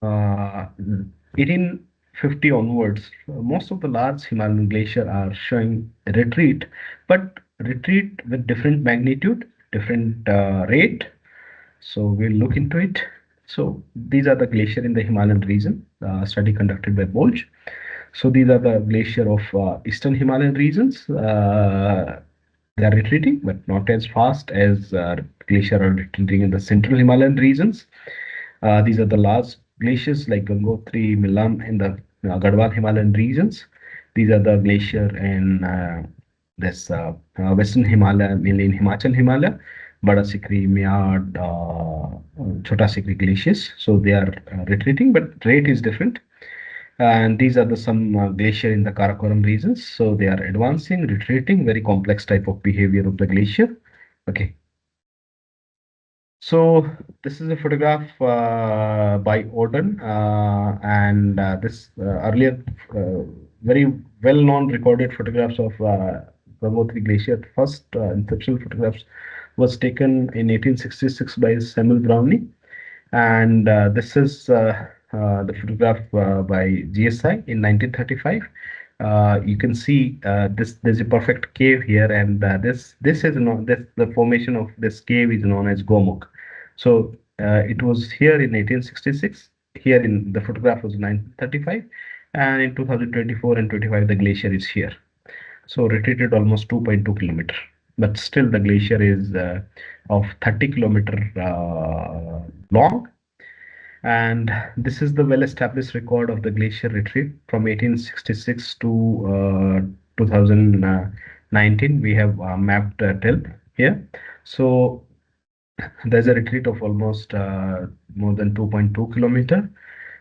1850 onwards, most of the large Himalayan glacier are showing retreat, but retreat with different magnitude, different rate. So we'll look into it. So these are the glacier in the Himalayan region, study conducted by Bolge. So these are the glacier of eastern Himalayan regions. They are retreating, but not as fast as glacier are retreating in the central Himalayan regions. These are the large glaciers like Gangotri, Milam in the Garhwal Himalayan regions. These are the glacier in this Western Himalaya, mainly in Himachal Himalaya, Bada Sikri, Mead, Chota Sikri glaciers. So they are retreating, but rate is different. And these are the some glacier in the Karakoram regions. So they are advancing, retreating, very complex type of behavior of the glacier. Okay. So this is a photograph by Orden, and this earlier very well-known recorded photographs of Gangotri Glacier. First inception photographs was taken in 1866 by Samuel Brownlee, and this is the photograph by GSI in 1935. You can see this. There's a perfect cave here, and this is known. This the formation of this cave is known as Gomukh. So it was here in 1866. Here in the photograph was 1935, and in 2024 and 25 the glacier is here. So retreated almost 2.2 kilometer, but still the glacier is of 30 kilometer long, and this is the well-established record of the glacier retreat from 1866 to 2019. We have mapped till here. So There's a retreat of almost more than 2.2 kilometer.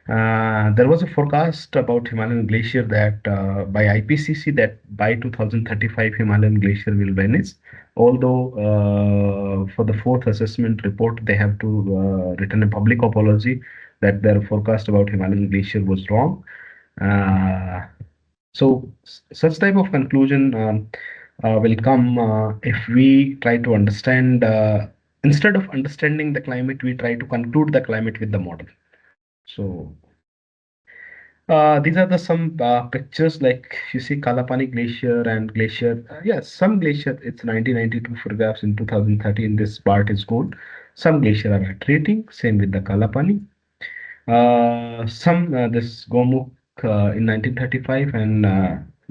There was a forecast about Himalayan glacier that by IPCC that by 2035 Himalayan glacier will vanish. Although for the fourth assessment report they have to return a public apology that their forecast about Himalayan glacier was wrong. Uh, such type of conclusion will come if we try to understand, instead of understanding the climate, we try to conclude the climate with the model. So these are the some pictures like you see Kalapani Glacier and Glacier. Yes, some glacier, it's 1992 photographs in 2013. This part is gone. Some glacier are retreating. Same with the Kalapani. Some this Gomukh in 1935 and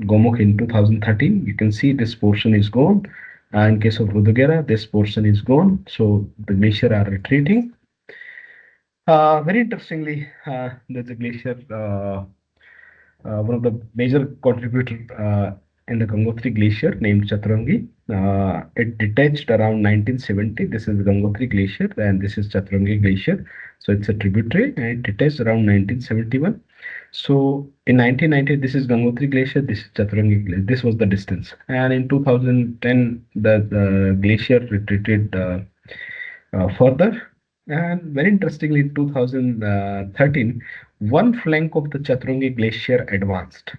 Gomukh in 2013. You can see this portion is gone. In case of Rudugera, this portion is gone. So the glacier are retreating. Very interestingly, there's a glacier. One of the major contributor in the Gangotri Glacier named Chatrangi. It detached around 1970. This is Gangotri Glacier and this is Chatrangi Glacier. So it's a tributary and it detached around 1971. So in 1990, this is Gangotri Glacier, this is Chatrangi Glacier. This was the distance. And in 2010, the glacier retreated further. And very interestingly, in 2013, one flank of the Chaturanga Glacier advanced,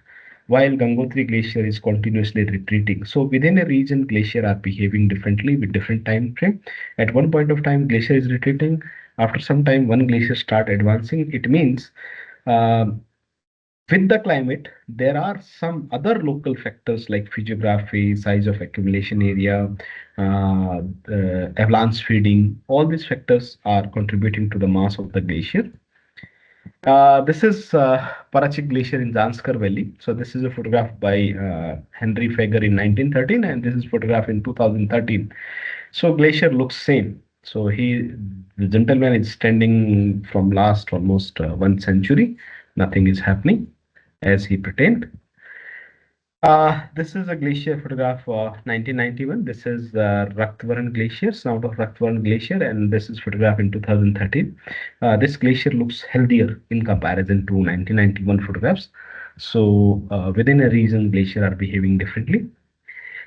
while Gangotri Glacier is continuously retreating. So within a region, glacier are behaving differently with different time frame. At one point of time, glacier is retreating. After some time, one glacier start advancing. It means uh, with the climate, there are some other local factors like physiography, size of accumulation area, avalanche feeding. All these factors are contributing to the mass of the glacier. This is Parachik Glacier in Zanskar Valley. So this is a photograph by Henry Fager in 1913, and this is photograph in 2013. So glacier looks same. So the gentleman is standing from last almost 1 century. Nothing is happening as he pretend. This is a glacier photograph, 1991. This is Raktvaran Glacier, Snout of Raktvaran Glacier, and this is photograph in 2013. This glacier looks healthier in comparison to 1991 photographs. So within a region, glacier are behaving differently.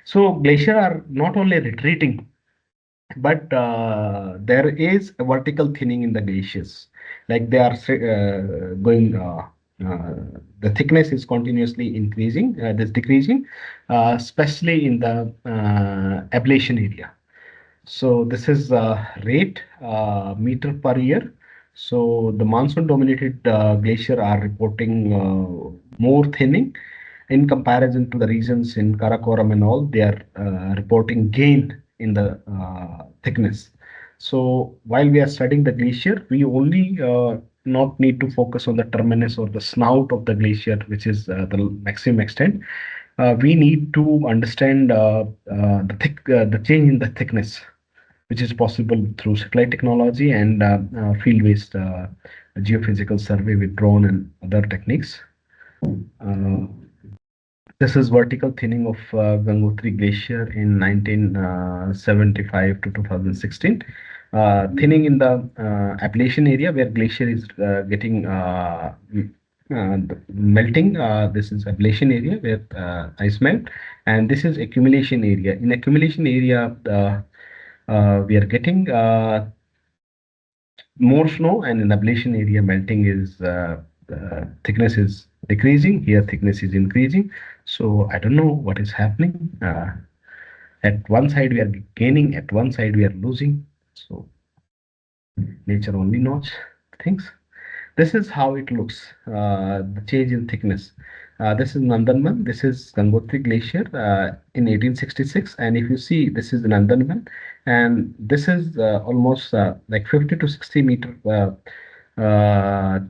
So glacier are not only retreating, but there is a vertical thinning in the glaciers. Like they are going, the thickness is continuously increasing, this decreasing, especially in the ablation area. So this is rate meter per year. So the monsoon dominated glacier are reporting more thinning in comparison to the regions in Karakoram and all. They are reporting gain in the thickness. So while we are studying the glacier, we only not need to focus on the terminus or the snout of the glacier, which is the maximum extent. We need to understand the change in the thickness, which is possible through satellite technology and field-based geophysical survey with drone and other techniques. Uh, this is vertical thinning of Gangotri Glacier in 1975 to 2016. Thinning in the Appalachian area where glacier is getting melting. This is ablation area where ice melt, and this is accumulation area. In accumulation area, we are getting more snow, and in ablation area, melting is thickness is decreasing. Here, thickness is increasing. So I don't know what is happening. At one side we are gaining, at one side we are losing. So nature only knows things. This is how it looks, the change in thickness. This is Nandanban, this is Gangotri Glacier in 1866. And if you see, this is Nandanban, and this is almost like 50 to 60 meter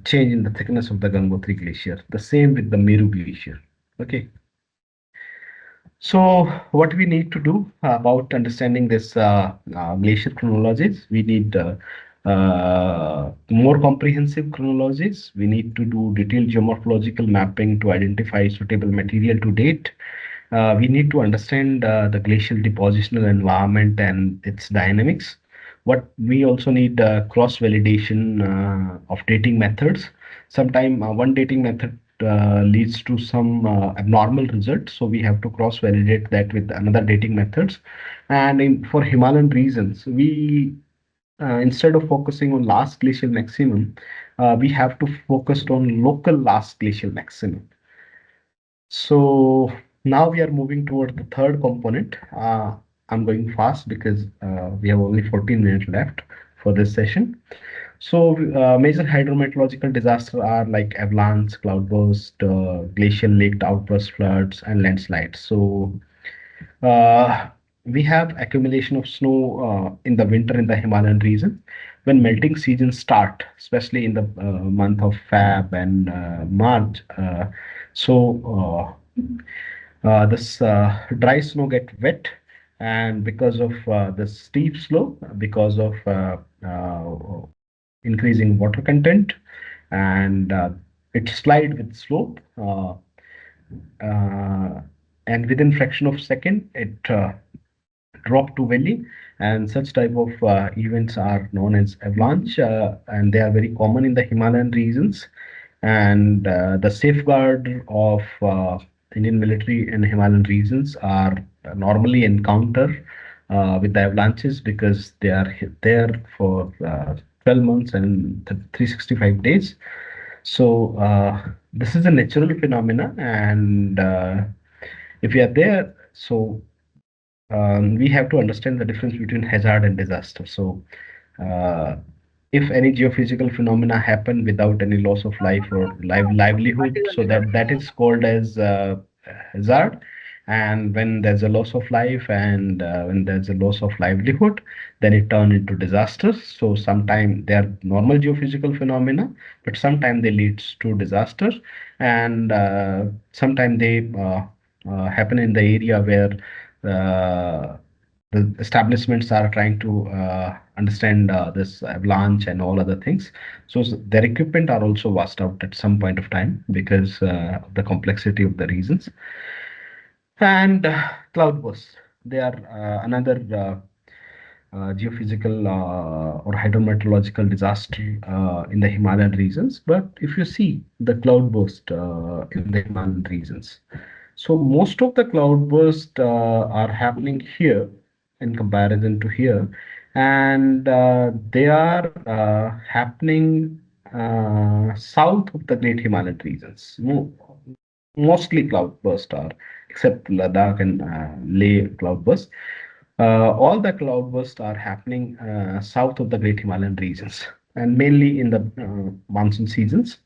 change in the thickness of the Gangotri Glacier. The same with the Meru Glacier. Okay. So what we need to do about understanding this glacier chronologies, we need more comprehensive chronologies. We need to do detailed geomorphological mapping to identify suitable material to date. We need to understand the glacial depositional environment and its dynamics. What we also need cross validation of dating methods. Sometime one dating method leads to some abnormal result, so we have to cross validate that with another dating methods. And for Himalayan regions, we instead of focusing on last glacial maximum, we have to focus on local last glacial maximum. So now we are moving toward the third component. I'm going fast because we have only 14 minutes left for this session. So major hydrometeorological disasters are like avalanche, cloudburst, glacial lake outburst floods, and landslides. So uh, we have accumulation of snow in the winter in the Himalayan region when melting seasons start, especially in the month of Feb and March. This dry snow get wet, and because of the steep slope, because of increasing water content, and it slide with slope. Uh, and within fraction of second it drop to valley, and such type of events are known as avalanche, and they are very common in the Himalayan regions. And the safeguard of Indian military in Himalayan regions are normally encounter with the avalanches because they are there for 12 months and 365 days. So this is a natural phenomena, and if we are there, so we have to understand the difference between hazard and disaster. So, uh, if any geophysical phenomena happen without any loss of life or livelihood, so that is called as hazard. And when there's a loss of life and when there's a loss of livelihood, then it turn into disasters. So sometimes they are normal geophysical phenomena, but sometimes they leads to disaster, and sometimes they happen in the area where uh, the establishments are trying to understand this avalanche and all other things. So their equipment are also washed out at some point of time because of the complexity of the reasons. And cloudbursts, they are another geophysical or hydrometeorological disaster in the Himalayan regions. But if you see the cloudburst in the Himalayan regions, so most of the cloudbursts are happening here in comparison to here, and they are happening south of the Great Himalayan regions. Mostly cloudbursts are, except Ladakh and Leh cloudbursts. All the cloudbursts are happening south of the Great Himalayan regions and mainly in the monsoon seasons.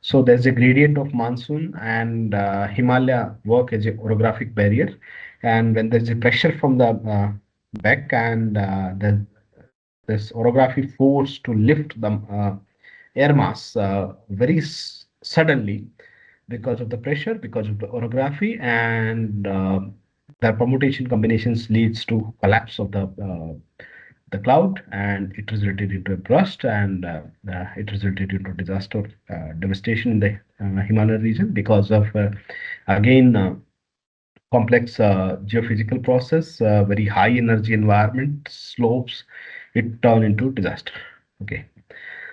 So there's a gradient of monsoon, and Himalaya work as a orographic barrier. And when there's a pressure from the back, and this orographic force to lift the air mass very suddenly because of the pressure, because of the orography, and the permutation combinations leads to collapse of the cloud, and it resulted into a burst, and it resulted into disaster, devastation in the Himalayan region because of again complex geophysical process, very high energy environment, slopes, it turned into disaster. Okay.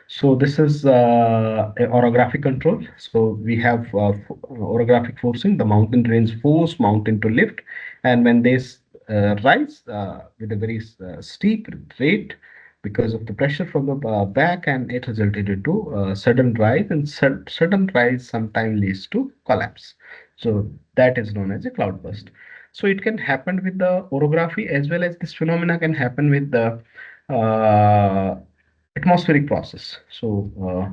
So this is a orographic control. So we have orographic forcing. The mountain range force mountain to lift, and when they rise with a very steep rate because of the pressure from the back, and it resulted into sudden rise, and sudden rise sometimes leads to collapse. So that is known as a cloudburst. So it can happen with the orography as well as this phenomena can happen with the uh, atmospheric process. So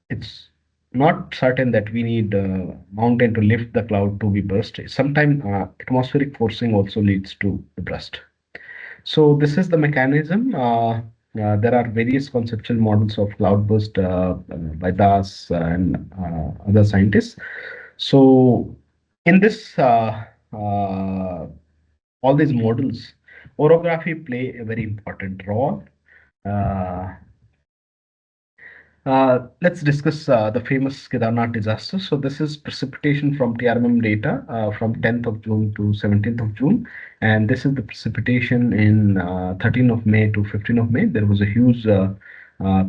it's not certain that we need mountain to lift the cloud to be burst. Sometimes atmospheric forcing also leads to the burst. So this is the mechanism. There are various conceptual models of cloudburst by Das and other scientists. So in this, all these models, orography play a very important role. Uh, Let's discuss the famous Kedarnath disaster. So this is precipitation from TRMM data from 10th of June to 17th of June. And this is the precipitation in 13th of May to 15th of May. There was a huge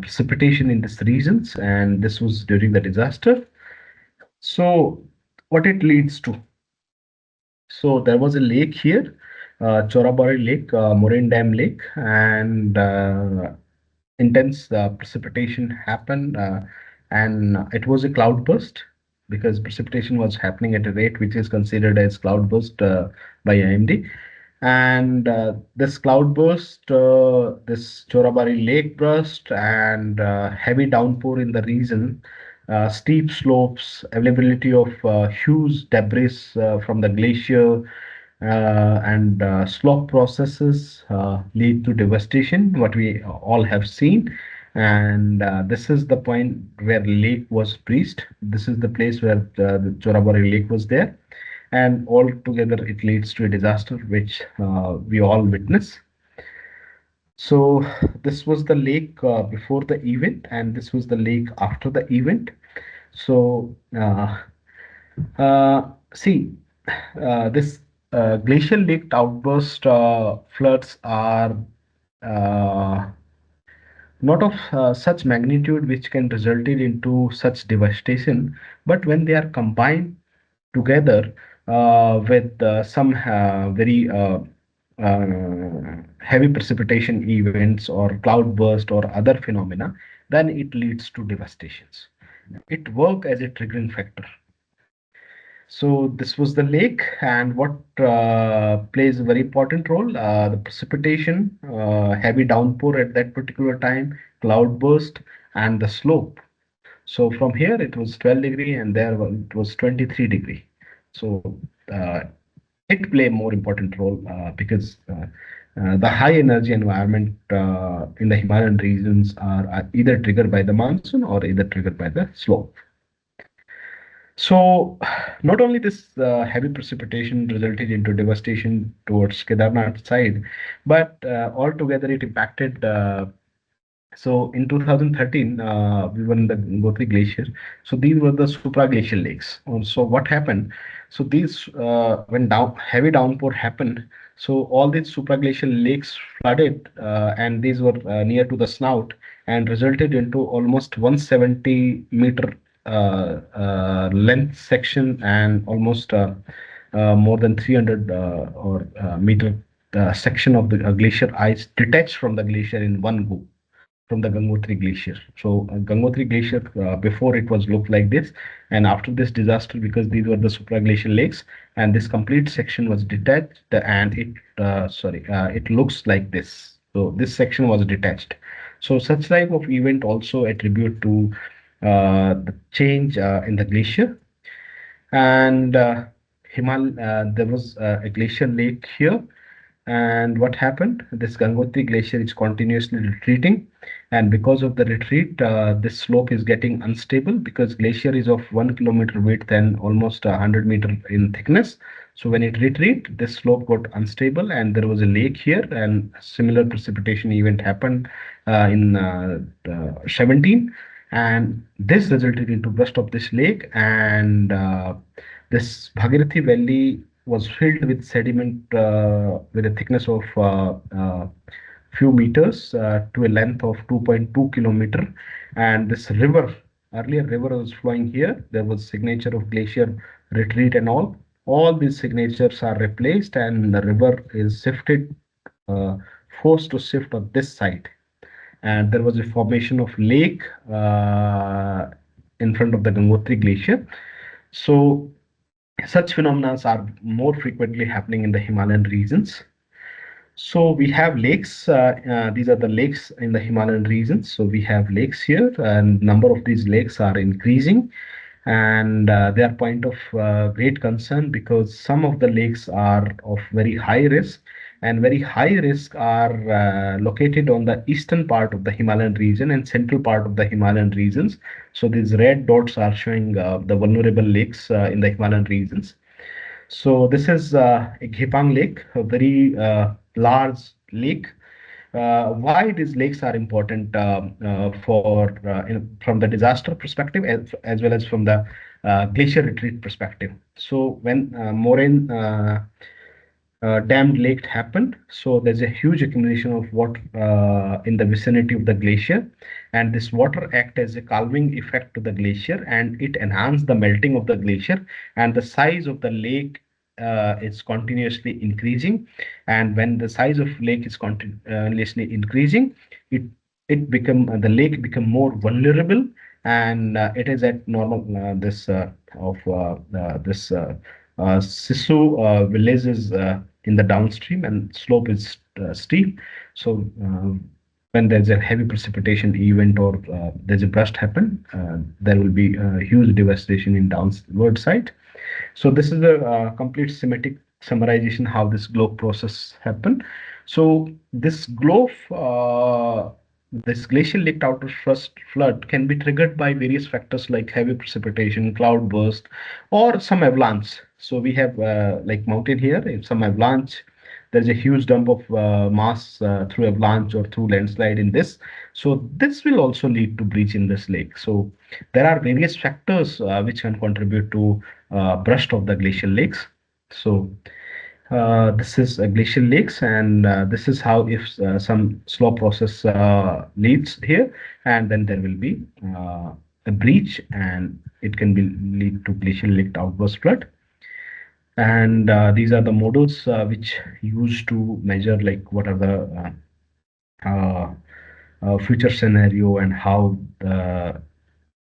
precipitation in these regions, and this was during the disaster. So what it leads to? So there was a lake here, Chorabari Lake, Moraine Dam Lake, and intense precipitation happened, and it was a cloudburst because precipitation was happening at a rate which is considered as cloudburst by IMD. And this cloudburst, this Chorabari lake burst, and heavy downpour in the region, steep slopes, availability of huge debris from the glacier, and slope processes lead to devastation, what we all have seen. And this is the point where lake was breached. This is the place where the Chorabari lake was there, and all together it leads to a disaster which we all witness. So this was the lake before the event, and this was the lake after the event. So see, this glacial lake outburst floods are uh, not of such magnitude which can result into such devastation, but when they are combined together with some very heavy precipitation events or cloudburst or other phenomena, then it leads to devastations. It work as a triggering factor. So this was the lake, and what plays a very important role, the precipitation, heavy downpour at that particular time, cloudburst, and the slope. So from here it was 12-degree, and there it was 23-degree. So uh, it play a more important role because the high energy environment in the Himalayan regions are either triggered by the monsoon or either triggered by the slope. So, not only this heavy precipitation resulted into devastation towards Kedarnath side, but altogether it impacted. So in 2013, we were in the Gangotri Glacier. So these were the supraglacial lakes. So what happened? So these when heavy downpour happened, so all these supraglacial lakes flooded, and these were near to the snout, and resulted into almost 170-meter length section, and almost more than 300 or meter section of the glacier ice detached from the glacier in one go from the Gangotri Glacier. So Gangotri Glacier before it was looked like this, and after this disaster, because these were the supraglacial lakes, and this complete section was detached, and it looks like this. So this section was detached. So such type of event also attribute to the change in the glacier. And there was a glacier lake here. And what happened? This Gangotri glacier is continuously retreating, and because of the retreat, this slope is getting unstable because glacier is of 1 kilometer width and almost 100 meter in thickness. So when it retreat, this slope got unstable, and there was a lake here, and similar precipitation event happened in 17, and this resulted into burst of this lake, and this Bhagirathi Valley was filled with sediment with a thickness of few meters to a length of 2.2 kilometer. And this river, earlier river was flowing here. There was signature of glacier retreat and all. All these signatures are replaced, and the river is shifted, uh, forced to shift on this side. And there was a formation of lake in front of the Gangotri glacier. So such phenomena are more frequently happening in the Himalayan regions. So we have lakes. These are the lakes in the Himalayan regions. So we have lakes here, and number of these lakes are increasing, and they are point of great concern because some of the lakes are of very high risk, and very high risk are located on the eastern part of the Himalayan region and central part of the Himalayan regions. So these red dots are showing the vulnerable lakes in the Himalayan regions. So this is a Ghepang Lake, a very large lake, why these lakes are important for from the disaster perspective as well as from the glacier retreat perspective. So when moraine dammed lake happened. So there's a huge accumulation of water in the vicinity of the glacier, and this water act as a calming effect to the glacier, and it enhanced the melting of the glacier, and the size of the lake is continuously increasing. And when the size of lake is continuously increasing, it the lake become more vulnerable, and it is at normal this of this Sisu village is in the downstream and slope is steep. So when there's a heavy precipitation event or there's a burst happen, there will be huge devastation in downward side. So this is a complete schematic summarization how this globe process happened. So this glacial lake outburst flood can be triggered by various factors like heavy precipitation, cloud burst, or some avalanche. So we have like mountain here, if some avalanche, there's a huge dump of mass through avalanche or through landslide in this. So this will also lead to breach in this lake. So there are various factors which can contribute to burst of the glacial lakes. So this is glacial lakes, and this is how if some slow process leads here, and then there will be a breach, and it can be lead to glacial lake outburst flood. And these are the models which used to measure like what are the future scenario and how the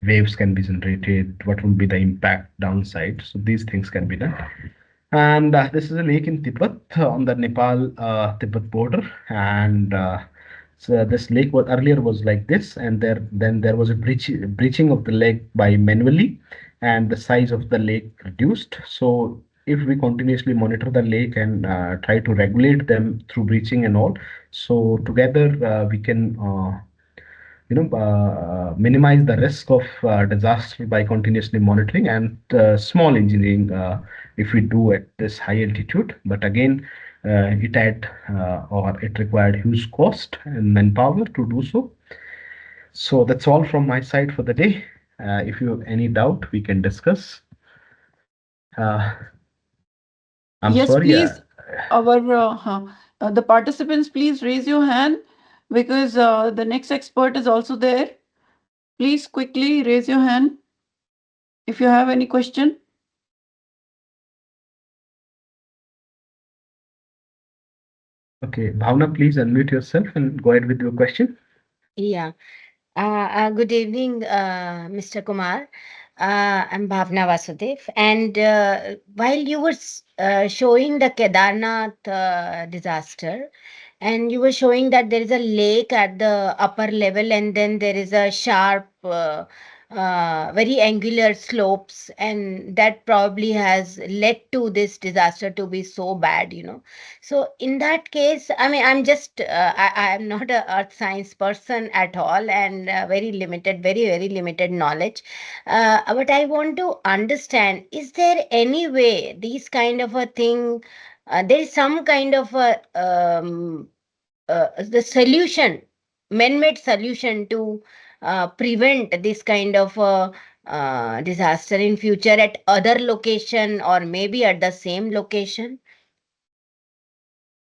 waves can be generated, what will be the impact downside. So these things can be done. And this is a lake in Tibet on the Nepal Tibet border. And so this lake was earlier was like this, and there was a breaching of the lake by manually, and the size of the lake reduced. So if we continuously monitor the lake and try to regulate them through breaching and all, so together we can minimize the risk of disaster by continuously monitoring and small engineering if we do at this high altitude. But again, it required huge cost and manpower to do so. So that's all from my side for the day. If you have any doubt, we can discuss. Uh, I'm Yes, sorry. please. The participants, please raise your hand because the next expert is also there. Please quickly raise your hand if you have any question. Okay, Bhavna, please unmute yourself and go ahead with your question. Yeah. Good evening, Mr. Kumar. I'm Bhavna Vasudev. And while you were showing the Kedarnath disaster, and you were showing that there is a lake at the upper level, and then there is a sharp, very angular slopes, and that probably has led to this disaster to be so bad, you know. So in that case, I mean, I am not a earth science person at all, and very limited, very limited knowledge. But I want to understand, is there any way these kind of a thing, there is some kind of a, the solution, man-made solution to prevent this kind of disaster in future at other location or maybe at the same location?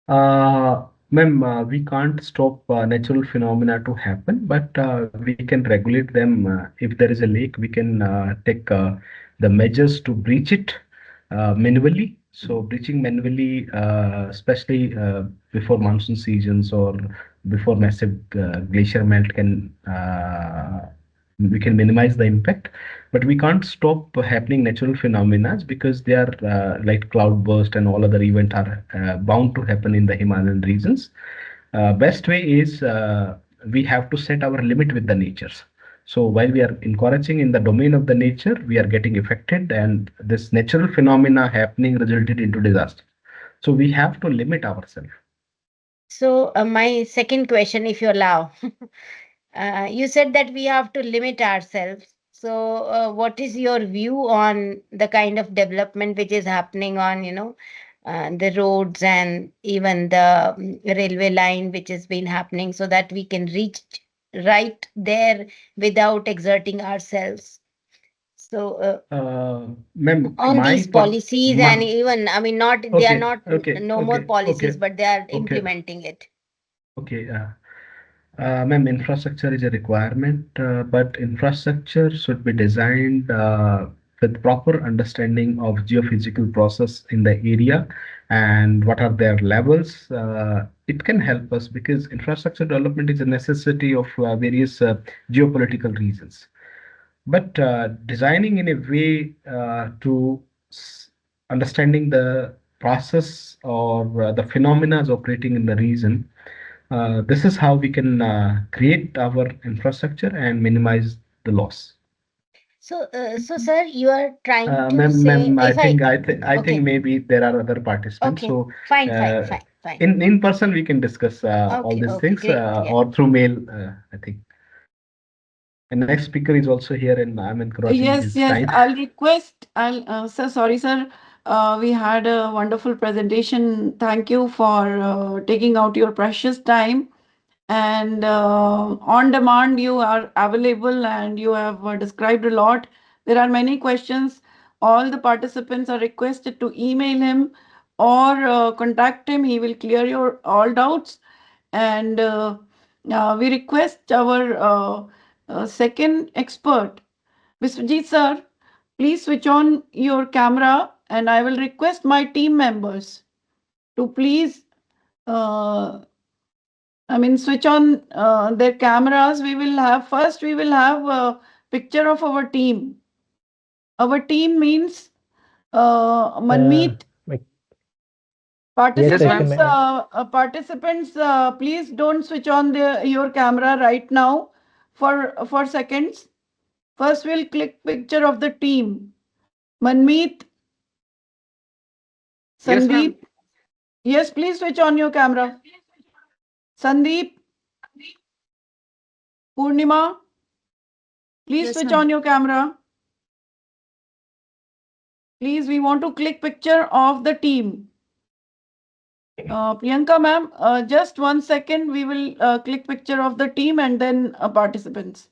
Ma'am, we can't stop natural phenomena to happen, but we can regulate them. If there is a lake, we can take the measures to breach it manually. So breaching manually, especially before monsoon seasons or before massive glacier melt, can we can minimize the impact, but we can't stop happening natural phenomena because they are like cloud burst and all other events are bound to happen in the Himalayan regions. Best way is we have to set our limit with the natures. So while we are encouraging in the domain of the nature, we are getting affected, and this natural phenomena happening resulted into disaster. So we have to limit ourselves. So, my second question, if you allow, you said that we have to limit ourselves. So, what is your view on the kind of development which is happening on, the roads and even the railway line which has been happening, so that we can reach right there without exerting ourselves. So Ma'am, on these policies, and my, even, I mean, not, they are okay, not okay, no more okay, policies, okay, but they are okay, implementing it. okay. Ma'am, infrastructure is a requirement, but infrastructure should be designed with proper understanding of geophysical process in the area and what are their levels. It can help us because infrastructure development is a necessity of various geopolitical reasons. But designing in a way to understanding the process or the phenomena operating in the region, this is how we can create our infrastructure and minimize the loss. So sir, you are trying to say, Ma'am, if I, I think okay, maybe there are other participants. okay, So fine, fine, uh, fine, fine. in person we can discuss all Okay, these okay, things great, yeah. or through mail. I think. And next speaker is also here, and I'm encroaching Yes, his yes. time. I'll request. Sir, sorry, sir. We had a wonderful presentation. Thank you for taking out your precious time. And on demand, you are available and you have described a lot. There are many questions. All the participants are requested to email him or contact him. He will clear your all doubts. And we request our second expert, Biswajit sir, please switch on your camera and I will request my team members to please, uh, switch on their cameras. We will have a picture of our team. Our team means Uh, Manmeet. like, yes, Yes, Dr. ma'am. Participants, please don't switch on your camera right now for seconds. First, we'll click picture of the team. Manmeet, Yes, ma'am. Sandeep. Yes, please switch on your camera. Sandeep, Purnima, please Yes, switch ma'am. on your camera. Please, we want to click picture of the team. Priyanka ma'am, just 1 second. We will click picture of the team and then participants.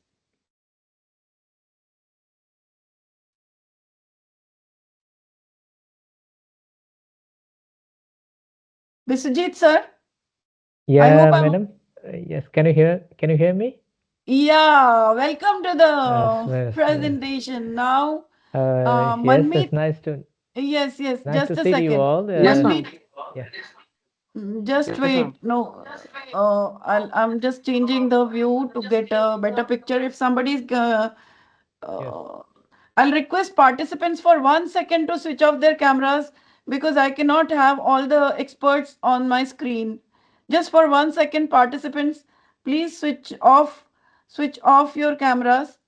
Biswajit sir, I hope yeah, I'm. madam. Yes, can you hear me? Yeah, welcome to the Yes, yes. presentation. Now, Yes, it's Manmeet. Yes, yes, nice just to a see you second. all. Yes, ma'am. Manmeet, Yeah, just Yes, ma'am. wait. No, I'm just changing the view to get a better picture. If somebody's, yes. uh, I'll request participants for 1 second to switch off their cameras because I cannot have all the experts on my screen. Just for 1 second, participants, please switch off your cameras.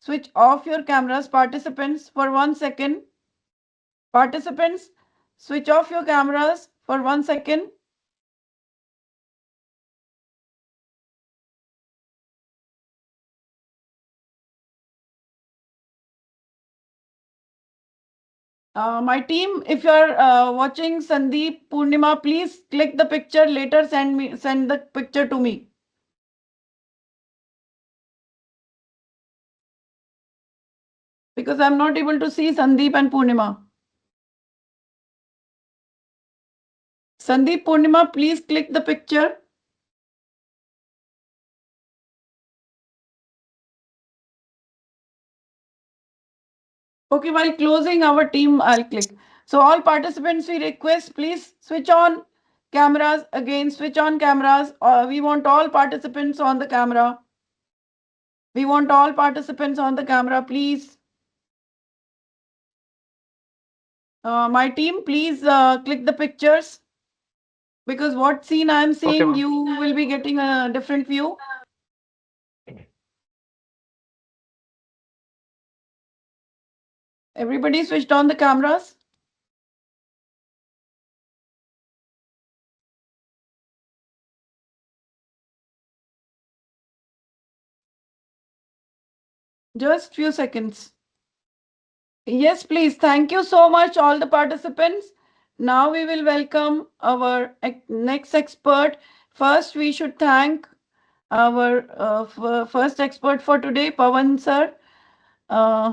Switch off your cameras, participants, for 1 second. Participants, switch off your cameras for 1 second. My team, if you're watching Sandeep, Purnima, please click the picture later. Send the picture to me because I'm not able to see Sandeep and Purnima. Sandeep, Purnima, please click the picture. Okay, while closing our team, I'll click. So all participants, we request, please switch on cameras. Again, switch on cameras. We want all participants on the camera. We want all participants on the camera, please. My team, please click the pictures because what scene I'm Okay, seeing, ma'am. you will be getting a different view. Everybody switched on the cameras. Just few seconds. Yes, please. Thank you so much, all the participants. Now we will welcome our next expert. First, we should thank our first expert for today, Pawan sir. Uh,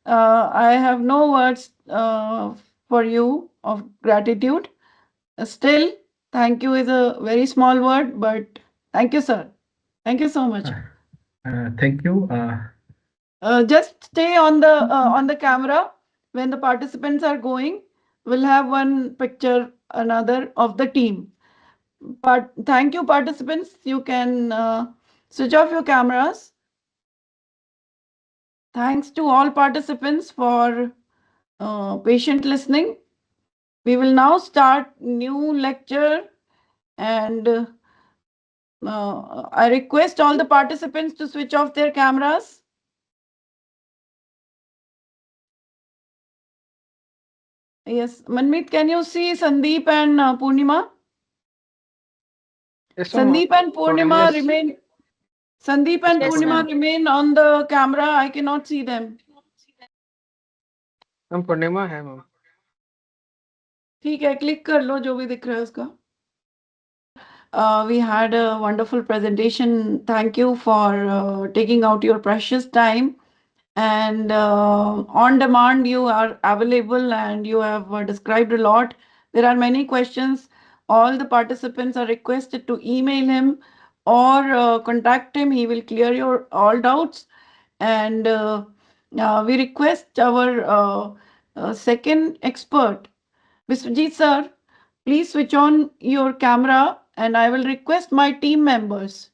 I have no words for you of gratitude. Still, thank you is a very small word, but thank you, sir. Thank you so much. Thank you. Just stay on the camera when the participants are going. We'll have one picture, another of the team. But thank you, participants. You can switch off your cameras. Thanks to all participants for patient listening. We will now start new lecture, and I request all the participants to switch off their cameras. Yes, Manmeet, can you see Sandeep and Purnima? Yes, Sandeep and Purnima Purnima is. remain. Sandeep and Yes, Purnima ma'am. remain on the camera. I cannot see them. हम पूर्णिमा है ma'am. ठीक है, click कर लो जो भी दिख रहा है उसका. We had a wonderful presentation. Thank you for taking out your precious time. And on demand, you are available and you have described a lot. There are many questions. All the participants are requested to email him or contact him. He will clear your all doubts. And we request our second expert, Biswajit sir, please switch on your camera and I will request my team members